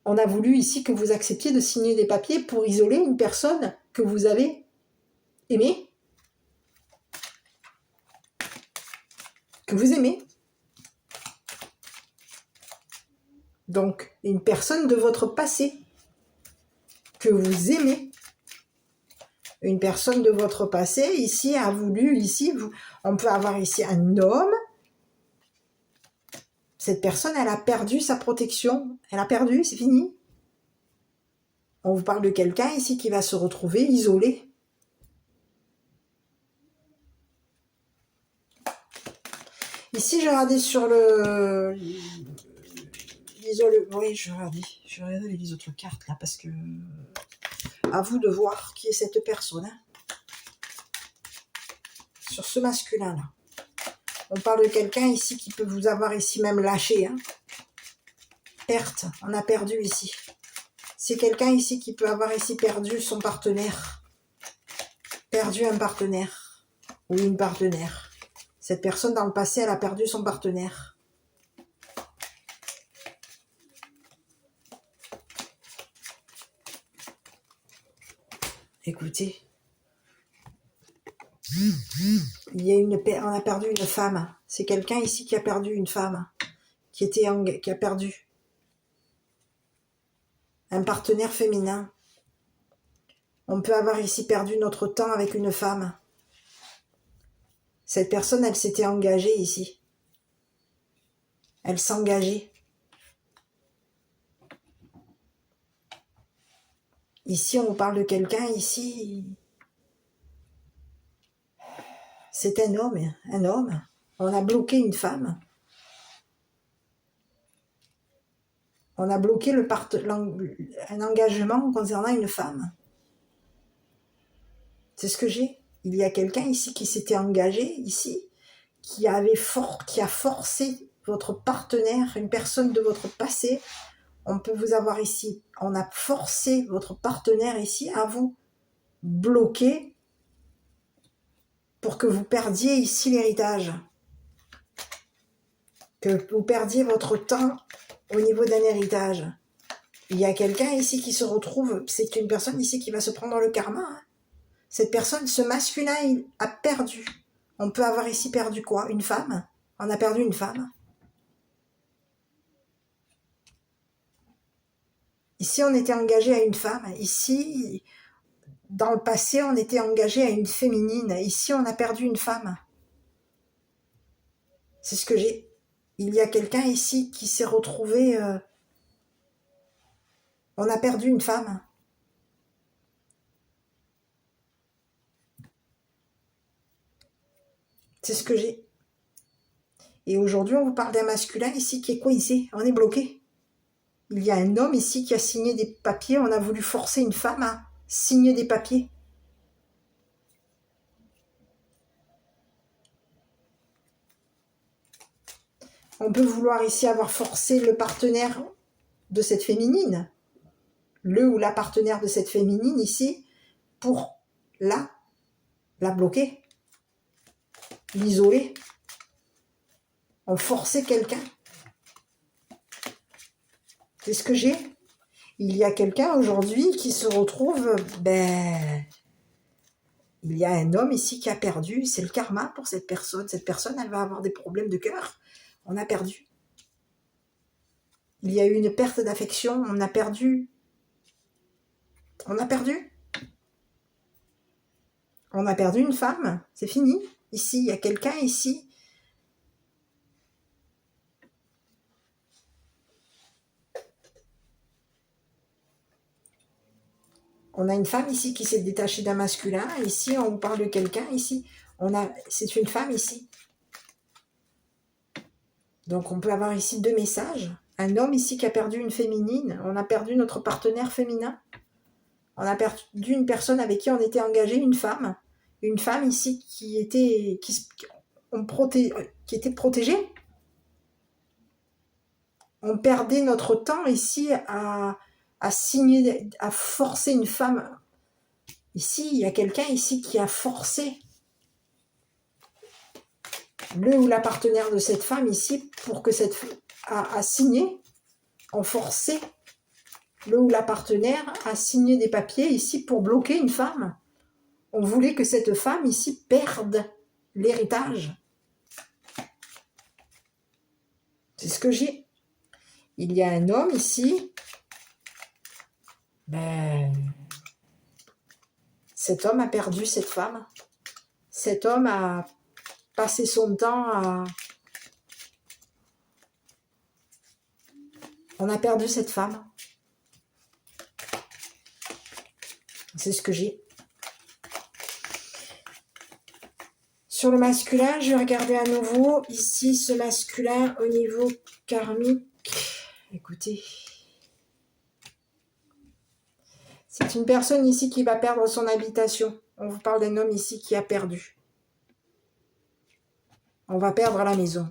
On a voulu ici que vous acceptiez de signer des papiers pour isoler une personne que vous avez aimée, que vous aimez. Donc, une personne de votre passé que vous aimez. Une personne de votre passé, ici, a voulu, ici, on peut avoir ici un homme Cette personne, elle a perdu sa protection. Elle a perdu, c'est fini. On vous parle de quelqu'un ici qui va se retrouver isolé. Ici, je regardais sur le... Oui, je regardais les autres cartes là, parce que... À vous de voir qui est cette personne. Hein. Sur ce masculin là. On parle de quelqu'un ici qui peut vous avoir ici même lâché. Hein. Perte, on a perdu ici. C'est quelqu'un ici qui peut avoir ici perdu son partenaire. Perdu un partenaire. Ou une partenaire. Cette personne dans le passé, elle a perdu son partenaire. Écoutez. On a perdu une femme. C'est quelqu'un ici qui a perdu une femme. Qui a perdu un partenaire féminin. On peut avoir ici perdu notre temps avec une femme. Cette personne, elle s'était engagée ici. Elle s'engageait. Ici, on vous parle de quelqu'un, ici... C'est un homme, un homme. On a bloqué une femme. On a bloqué un engagement concernant une femme. C'est ce que j'ai. Il y a quelqu'un ici qui s'était engagé, ici, qui a forcé votre partenaire, une personne de votre passé. On peut vous avoir ici. On a forcé votre partenaire ici à vous bloquer pour que vous perdiez ici l'héritage. Que vous perdiez votre temps au niveau d'un héritage. Il y a quelqu'un ici qui se retrouve, c'est une personne ici qui va se prendre le karma. Hein. Cette personne, ce masculin, il a perdu. On peut avoir ici perdu quoi? Une femme? On a perdu une femme. Ici, on était engagé à une femme. Ici, dans le passé, on était engagé à une féminine. Ici, on a perdu une femme. C'est ce que j'ai. Il y a quelqu'un ici qui s'est retrouvé... on a perdu une femme. C'est ce que j'ai. Et aujourd'hui, on vous parle d'un masculin ici qui est coincé. On est bloqué. Il y a un homme ici qui a signé des papiers. On a voulu forcer une femme à signer des papiers. On peut vouloir ici avoir forcé le partenaire de cette féminine. Le ou la partenaire de cette féminine ici pour la bloquer. L'isoler. On forçait quelqu'un. C'est ce que j'ai. Il y a quelqu'un aujourd'hui qui se retrouve, il y a un homme ici qui a perdu, c'est le karma pour cette personne. Cette personne, elle va avoir des problèmes de cœur. On a perdu. Il y a eu une perte d'affection, on a perdu. On a perdu. On a perdu une femme, c'est fini. Ici, il y a quelqu'un ici. On a une femme ici qui s'est détachée d'un masculin. Ici, on vous parle de quelqu'un. Ici, c'est une femme ici. Donc, on peut avoir ici deux messages. Un homme ici qui a perdu une féminine. On a perdu notre partenaire féminin. On a perdu une personne avec qui on était engagé, une femme. Une femme ici qui était protégée. On perdait notre temps ici à signer, à forcer une femme. Ici, il y a quelqu'un ici qui a forcé le ou la partenaire de cette femme ici pour que cette a signé. On forçait le ou la partenaire à signer des papiers ici pour bloquer une femme. On voulait que cette femme ici perde l'héritage. C'est ce que j'ai. Il y a un homme ici. Cet homme a perdu cette femme. Cet homme a passé son temps On a perdu cette femme. C'est ce que j'ai. Sur le masculin, je vais regarder à nouveau. Ici, ce masculin au niveau karmique. Écoutez. C'est une personne ici qui va perdre son habitation. On vous parle d'un homme ici qui a perdu. On va perdre la maison.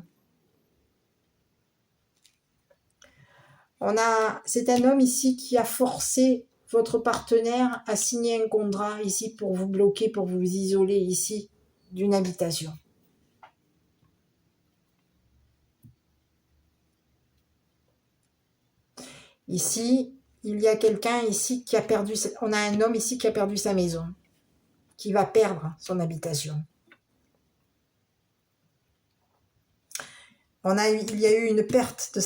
C'est un homme ici qui a forcé votre partenaire à signer un contrat ici pour vous bloquer, pour vous isoler ici d'une habitation. Ici, il y a quelqu'un ici qui a perdu, on a un homme ici qui a perdu sa maison, qui va perdre son habitation. Il y a eu une perte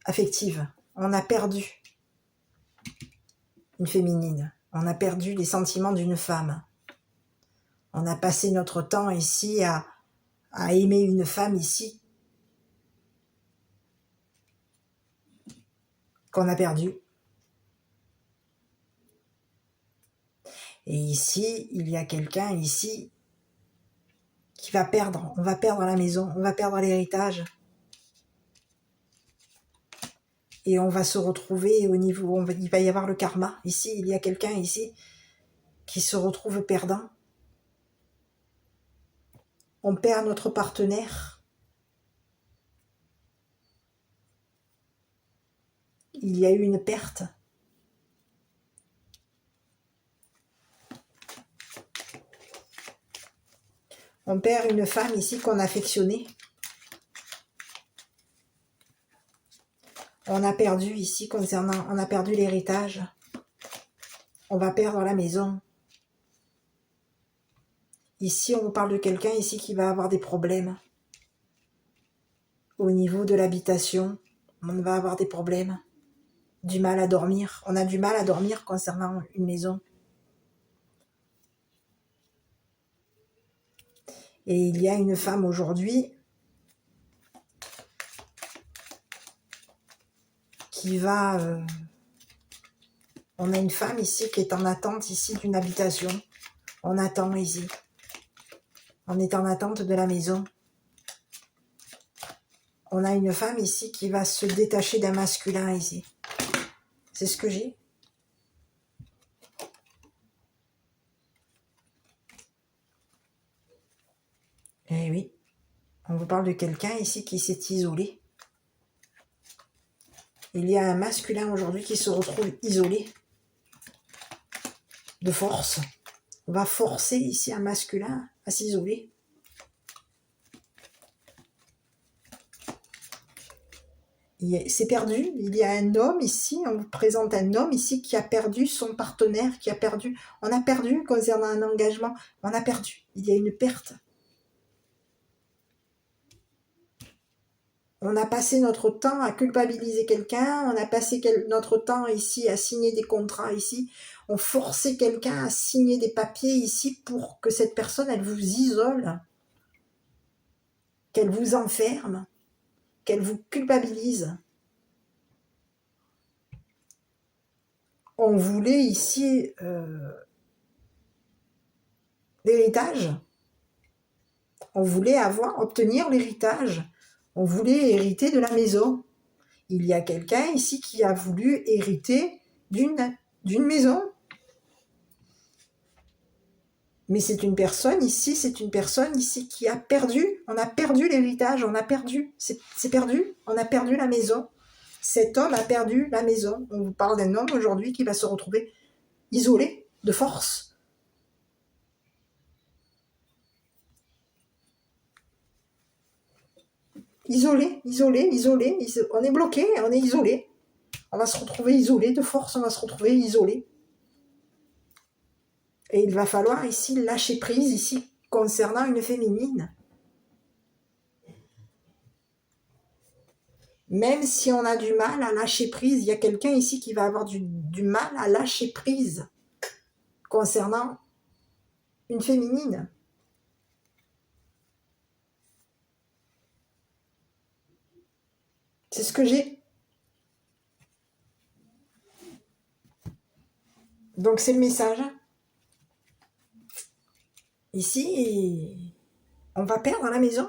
affective. On a perdu une féminine. On a perdu les sentiments d'une femme. On a passé notre temps ici à aimer une femme ici qu'on a perdue. Et ici, il y a quelqu'un ici qui va perdre. On va perdre la maison, on va perdre l'héritage. Et on va se retrouver au niveau, il va y avoir le karma. Ici, il y a quelqu'un ici qui se retrouve perdant. On perd notre partenaire. Il y a eu une perte. On perd une femme ici qu'on affectionnait. On a perdu ici on a perdu l'héritage. On va perdre la maison. Ici, on vous parle de quelqu'un ici qui va avoir des problèmes. Au niveau de l'habitation, on va avoir des problèmes. Du mal à dormir. On a du mal à dormir concernant une maison. Et il y a une femme aujourd'hui qui va... on a une femme ici qui est en attente ici d'une habitation. On attend ici. On est en attente de la maison. On a une femme ici qui va se détacher d'un masculin ici. C'est ce que j'ai. Eh oui. On vous parle de quelqu'un ici qui s'est isolé. Il y a un masculin aujourd'hui qui se retrouve isolé. De force. On va forcer ici un masculin à s'isoler. C'est perdu. Il y a un homme ici, on vous présente un homme ici qui a perdu son partenaire, on a perdu concernant un engagement, on a perdu. Il y a une perte. On a passé notre temps à culpabiliser quelqu'un, on a passé notre temps ici à signer des contrats ici, on forçait quelqu'un à signer des papiers ici pour que cette personne, elle vous isole, qu'elle vous enferme, qu'elle vous culpabilise. On voulait ici l'héritage. On voulait obtenir l'héritage. On voulait hériter de la maison. Il y a quelqu'un ici qui a voulu hériter d'une maison. Mais c'est une personne ici qui a perdu. On a perdu l'héritage, on a perdu. C'est perdu, on a perdu la maison. Cet homme a perdu la maison. On vous parle d'un homme aujourd'hui qui va se retrouver isolé, de force. Isolé. On est bloqué, on est isolé. On va se retrouver isolé, de force, on va se retrouver isolé. Et il va falloir ici lâcher prise, ici, concernant une féminine. Même si on a du mal à lâcher prise, il y a quelqu'un ici qui va avoir du mal à lâcher prise concernant une féminine. C'est ce que j'ai. Donc c'est le message. Ici, on va perdre la maison.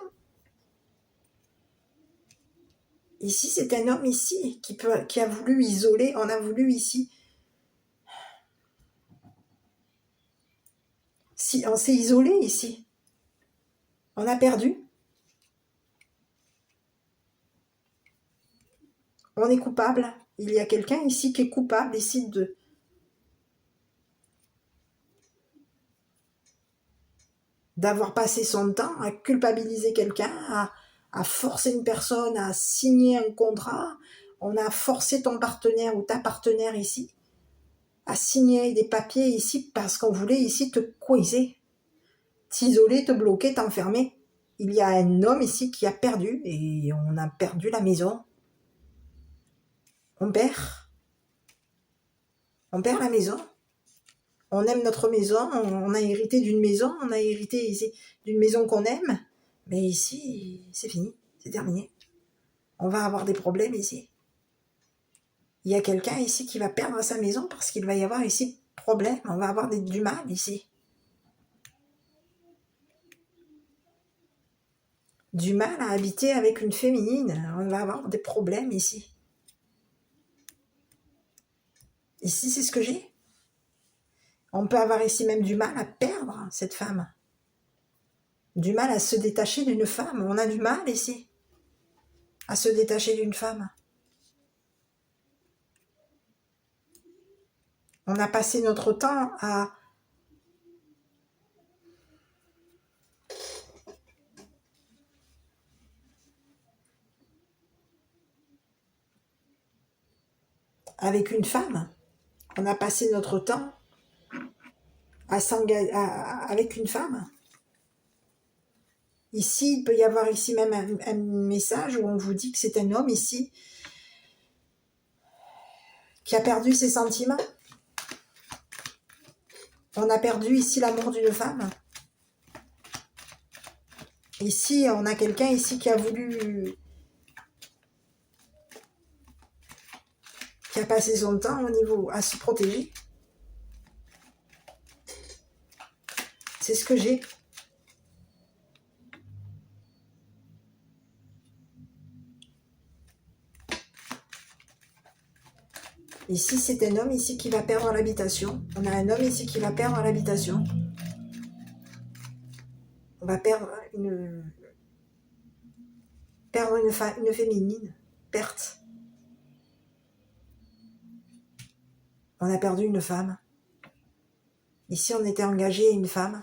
Ici, c'est un homme ici qui a voulu isoler, on a voulu ici. Si, on s'est isolé ici. On a perdu. On est coupable. Il y a quelqu'un ici qui est coupable ici d'avoir passé son temps à culpabiliser quelqu'un, à forcer une personne à signer un contrat. On a forcé ton partenaire ou ta partenaire ici à signer des papiers ici parce qu'on voulait ici te coiser, t'isoler, te bloquer, t'enfermer. Il y a un homme ici qui a perdu et on a perdu la maison. On perd la maison. On aime notre maison, on a hérité d'une maison, on a hérité ici d'une maison qu'on aime, mais ici, c'est fini, c'est terminé. On va avoir des problèmes ici. Il y a quelqu'un ici qui va perdre sa maison parce qu'il va y avoir ici problème, on va avoir du mal ici. Du mal à habiter avec une féminine, on va avoir des problèmes ici. Ici, c'est ce que j'ai. On peut avoir ici même du mal à perdre cette femme. Du mal à se détacher d'une femme. On a du mal ici à se détacher d'une femme. On a passé notre temps avec une femme. On a passé notre temps à s'engager avec une femme. Ici, il peut y avoir ici même un message où on vous dit que c'est un homme ici qui a perdu ses sentiments. On a perdu ici l'amour d'une femme. Ici, on a quelqu'un ici qui a voulu... qui a passé son temps au niveau à se protéger. C'est ce que j'ai. Ici, c'est un homme ici qui va perdre l'habitation. On a un homme ici qui va perdre l'habitation. On va perdre une féminine. Perte. On a perdu une femme. Ici, on était engagé à une femme.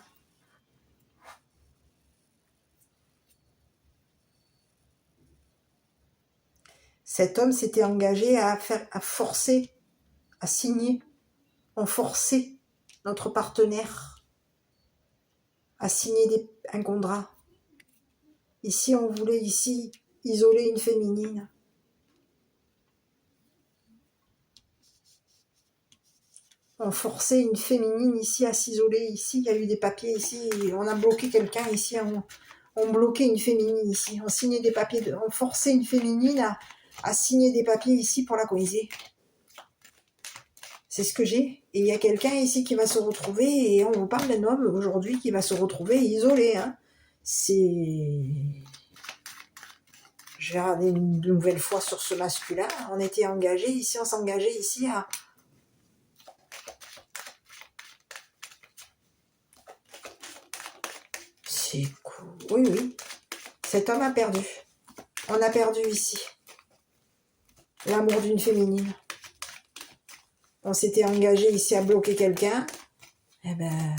Cet homme s'était engagé à forcer, à signer. On forçait notre partenaire à signer un contrat. Ici, on voulait isoler une féminine. On forçait une féminine ici à s'isoler. Ici, il y a eu des papiers ici. On a bloqué quelqu'un ici. On bloquait une féminine ici. On signait des papiers. On forçait une féminine à signer des papiers ici pour la coiser. C'est ce que j'ai. Et il y a quelqu'un ici qui va se retrouver, et on vous parle d'un homme aujourd'hui qui va se retrouver isolé. Hein. C'est... Je vais regarder une nouvelle fois sur ce masculin. On était engagé ici, on s'engageait ici à... C'est cool. Oui, oui. Cet homme a perdu. On a perdu ici l'amour d'une féminine. On s'était engagé ici à bloquer quelqu'un. Eh ben...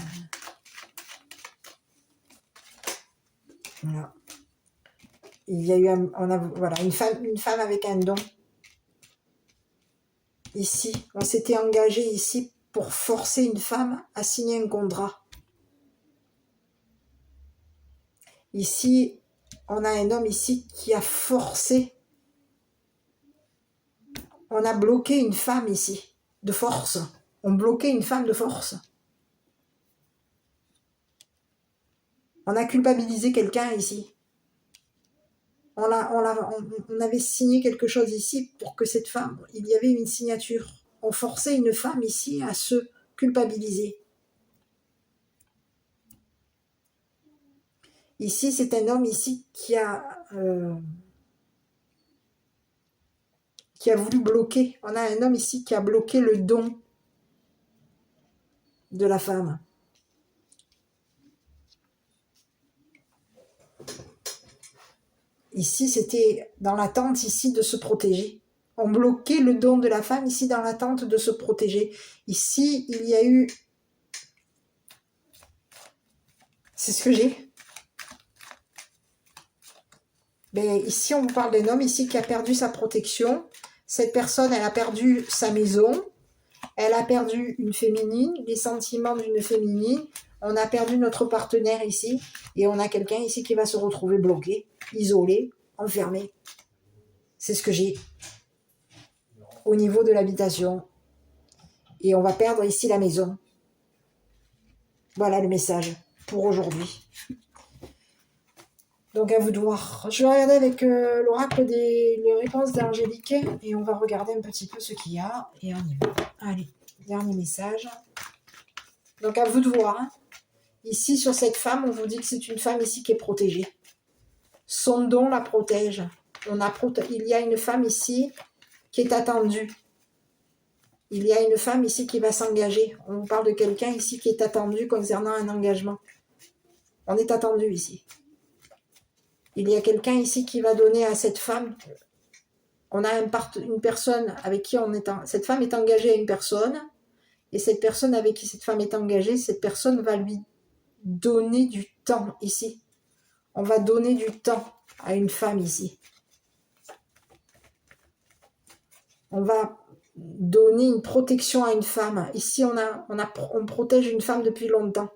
Voilà. Il y a eu voilà, une femme avec un don. Ici, on s'était engagé ici pour forcer une femme à signer un contrat. Ici, on a un homme ici qui a forcé. On a bloqué une femme ici, de force. On bloquait une femme de force. On a culpabilisé quelqu'un ici. On avait signé quelque chose ici pour que cette femme, il y avait une signature. On forçait une femme ici à se culpabiliser. Ici, c'est un homme ici qui a voulu bloquer. On a un homme ici qui a bloqué le don de la femme. Ici, c'était dans l'attente ici de se protéger. On bloquait le don de la femme ici dans l'attente de se protéger. Ici, il y a eu... C'est ce que j'ai. Ben, ici, on vous parle d'un homme ici qui a perdu sa protection. Cette personne, elle a perdu sa maison. Elle a perdu une féminine, les sentiments d'une féminine. On a perdu notre partenaire ici. Et on a quelqu'un ici qui va se retrouver bloqué, isolé, enfermé. C'est ce que j'ai au niveau de l'habitation. Et on va perdre ici la maison. Voilà le message pour aujourd'hui. Donc à vous de voir. Je vais regarder avec l'oracle les réponses d'Angélique et on va regarder un petit peu ce qu'il y a et on y va. Allez, dernier message. Donc à vous de voir. Hein. Ici sur cette femme, on vous dit que c'est une femme ici qui est protégée. Son don la protège. Il y a une femme ici qui est attendue. Il y a une femme ici qui va s'engager. On vous parle de quelqu'un ici qui est attendu concernant un engagement. On est attendu ici. Il y a quelqu'un ici qui va donner à cette femme. On a une personne avec qui cette femme est engagée à une personne. Et cette personne avec qui cette femme est engagée, cette personne va lui donner du temps ici. On va donner du temps à une femme ici. On va donner une protection à une femme. Ici, on protège une femme depuis longtemps.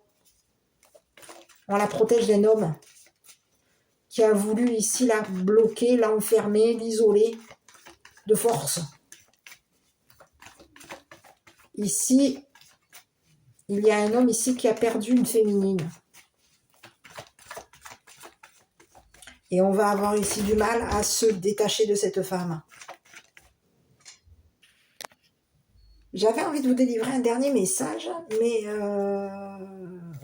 On la protège d'un homme qui a voulu ici la bloquer, l'enfermer, l'isoler de force. Ici, il y a un homme ici qui a perdu une féminine. Et on va avoir ici du mal à se détacher de cette femme. J'avais envie de vous délivrer un dernier message, mais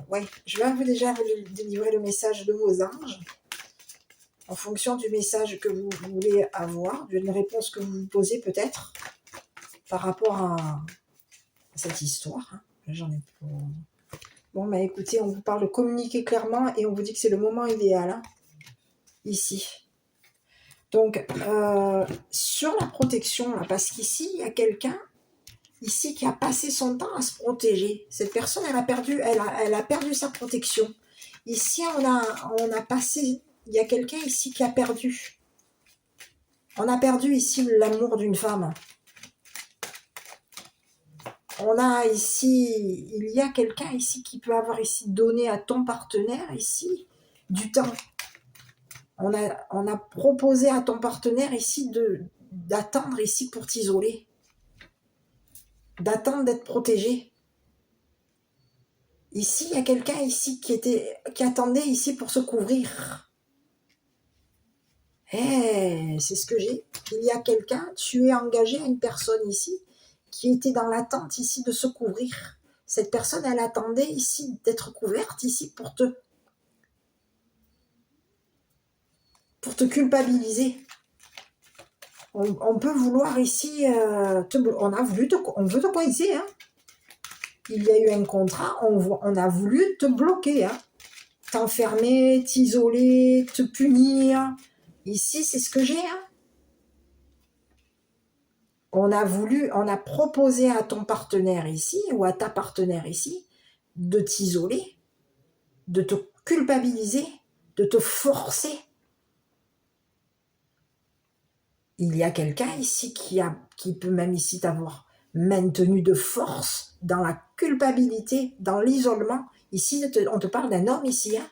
ouais, je vais vous délivrer le message de vos anges. En fonction du message que vous voulez avoir, d'une réponse que vous vous posez peut-être par rapport à cette histoire. Hein. J'en ai pas... Bon, bah écoutez, on vous parle de communiquer clairement et on vous dit que c'est le moment idéal, hein, ici. Donc, sur la protection, là, parce qu'ici, il y a quelqu'un ici qui a passé son temps à se protéger. Cette personne, elle a perdu sa protection. Ici, on a passé... Il y a quelqu'un ici qui a perdu. On a perdu ici l'amour d'une femme. On a ici... Il y a quelqu'un ici qui peut avoir ici donné à ton partenaire ici du temps. On a proposé à ton partenaire ici d'attendre ici pour t'isoler. D'attendre d'être protégé. Ici, il y a quelqu'un ici qui attendait ici pour se couvrir. C'est ce que j'ai. Il y a quelqu'un, tu es engagé à une personne ici qui était dans l'attente ici de se couvrir. Cette personne, elle attendait ici d'être couverte ici pour te culpabiliser. On peut vouloir ici, on veut te coincer, hein. Il y a eu un contrat, on a voulu te bloquer, hein. T'enfermer, t'isoler, te punir. Ici, c'est ce que j'ai, hein. On a proposé à ton partenaire ici, ou à ta partenaire ici, de t'isoler, de te culpabiliser, de te forcer. Il y a quelqu'un ici qui peut même ici t'avoir maintenu de force dans la culpabilité, dans l'isolement. Ici, on te parle d'un homme ici, hein.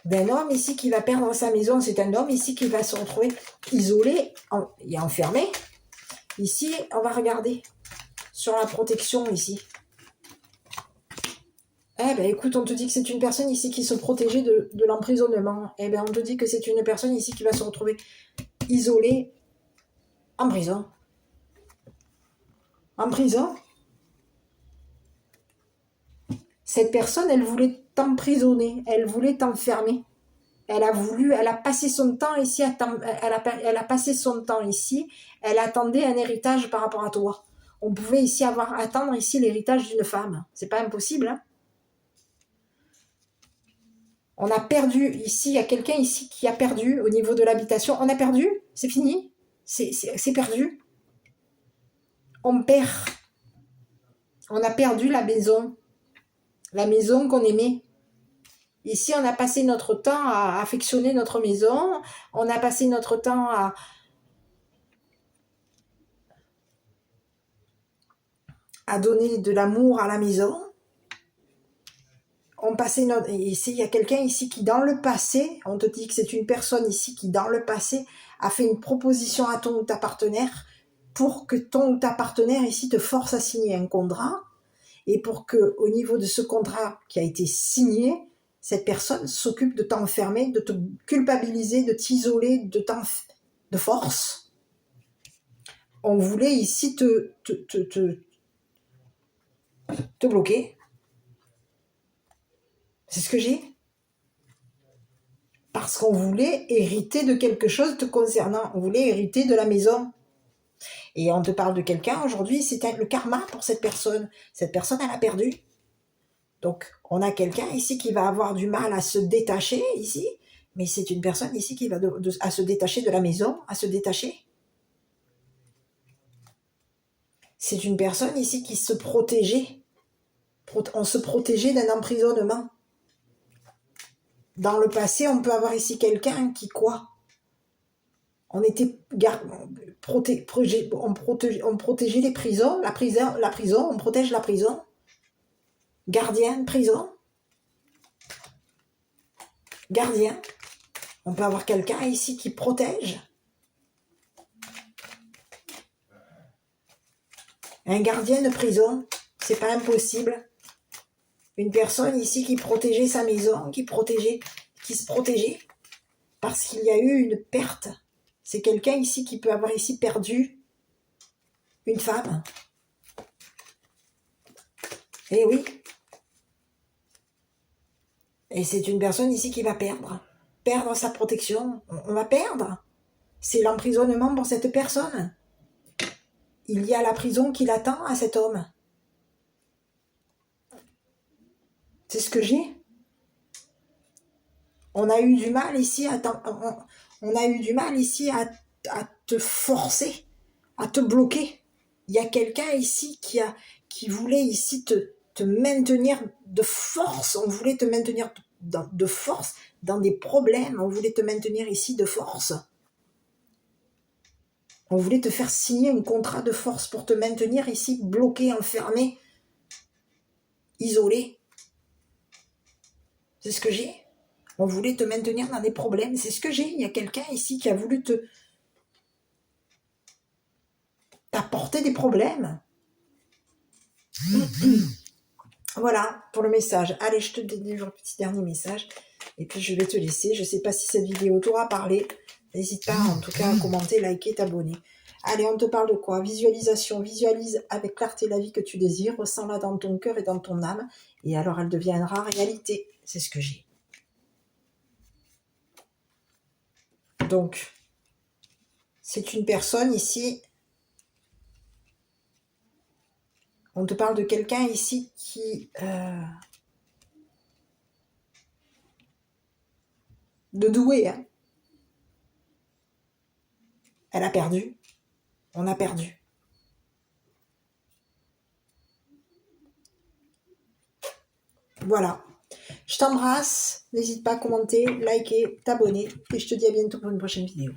D'un homme ici qui va perdre sa maison. C'est un homme ici qui va se retrouver isolé et enfermé. Ici, on va regarder sur la protection ici. Eh ben écoute, on te dit que c'est une personne ici qui se protégeait de l'emprisonnement. Eh ben on te dit que c'est une personne ici qui va se retrouver isolée en prison. En prison. Cette personne, elle voulait t'emprisonner, elle voulait t'enfermer. Elle a passé son temps ici, elle a passé son temps ici, elle attendait un héritage par rapport à toi. On pouvait ici attendre ici l'héritage d'une femme. C'est pas impossible, hein. On a perdu ici, il y a quelqu'un ici qui a perdu au niveau de l'habitation. On a perdu, c'est fini, c'est perdu. On perd. On a perdu la maison qu'on aimait. Ici, on a passé notre temps à affectionner notre maison, on a passé notre temps à donner de l'amour à la maison. Ici, il y a quelqu'un ici qui, dans le passé, on te dit que c'est une personne ici qui, dans le passé, a fait une proposition à ton ou ta partenaire pour que ton ou ta partenaire ici te force à signer un contrat et pour que, au niveau de ce contrat qui a été signé, cette personne s'occupe de t'enfermer, de te culpabiliser, de t'isoler, de force. On voulait ici te bloquer. C'est ce que j'ai. Parce qu'on voulait hériter de quelque chose te concernant. On voulait hériter de la maison. Et on te parle de quelqu'un, aujourd'hui, c'est le karma pour cette personne. Cette personne, elle a perdu. Donc, on a quelqu'un ici qui va avoir du mal à se détacher, ici. Mais c'est une personne ici qui va à se détacher de la maison, à se détacher. C'est une personne ici qui se protégeait. On se protégeait d'un emprisonnement. Dans le passé, on peut avoir ici quelqu'un qui, quoi? On était on protégeait les prisons, la prison, on protège la prison. Gardien de prison. Gardien. On peut avoir quelqu'un ici qui protège. Un gardien de prison, c'est pas impossible. Une personne ici qui protégeait sa maison, qui se protégeait, parce qu'il y a eu une perte. C'est quelqu'un ici qui peut avoir ici perdu une femme. Eh oui. Et c'est une personne ici qui va perdre sa protection. On va perdre. C'est l'emprisonnement pour cette personne. Il y a la prison qui l'attend à cet homme. C'est ce que j'ai. On a eu du mal ici à te forcer, à te bloquer. Il y a quelqu'un ici qui voulait ici te maintenir de force. On voulait te maintenir de force dans des problèmes. On voulait te maintenir ici de force. On voulait te faire signer un contrat de force pour te maintenir ici bloqué, enfermé, isolé. C'est ce que j'ai. On voulait te maintenir dans des problèmes. C'est ce que j'ai. Il y a quelqu'un ici qui a voulu t'apporter des problèmes. Voilà pour le message. Allez, je te délivre un petit dernier message. Et puis je vais te laisser. Je ne sais pas si cette vidéo t'aura parlé. N'hésite pas en tout cas à commenter, liker, t'abonner. Allez, on te parle de quoi? Visualisation. Visualise avec clarté la vie que tu désires. Ressens-la dans ton cœur et dans ton âme. Et alors elle deviendra réalité. C'est ce que j'ai. Donc, c'est une personne ici. On te parle de quelqu'un ici qui... de doué, hein. Elle a perdu. On a perdu. Voilà. Je t'embrasse. N'hésite pas à commenter, liker, t'abonner. Et je te dis à bientôt pour une prochaine vidéo.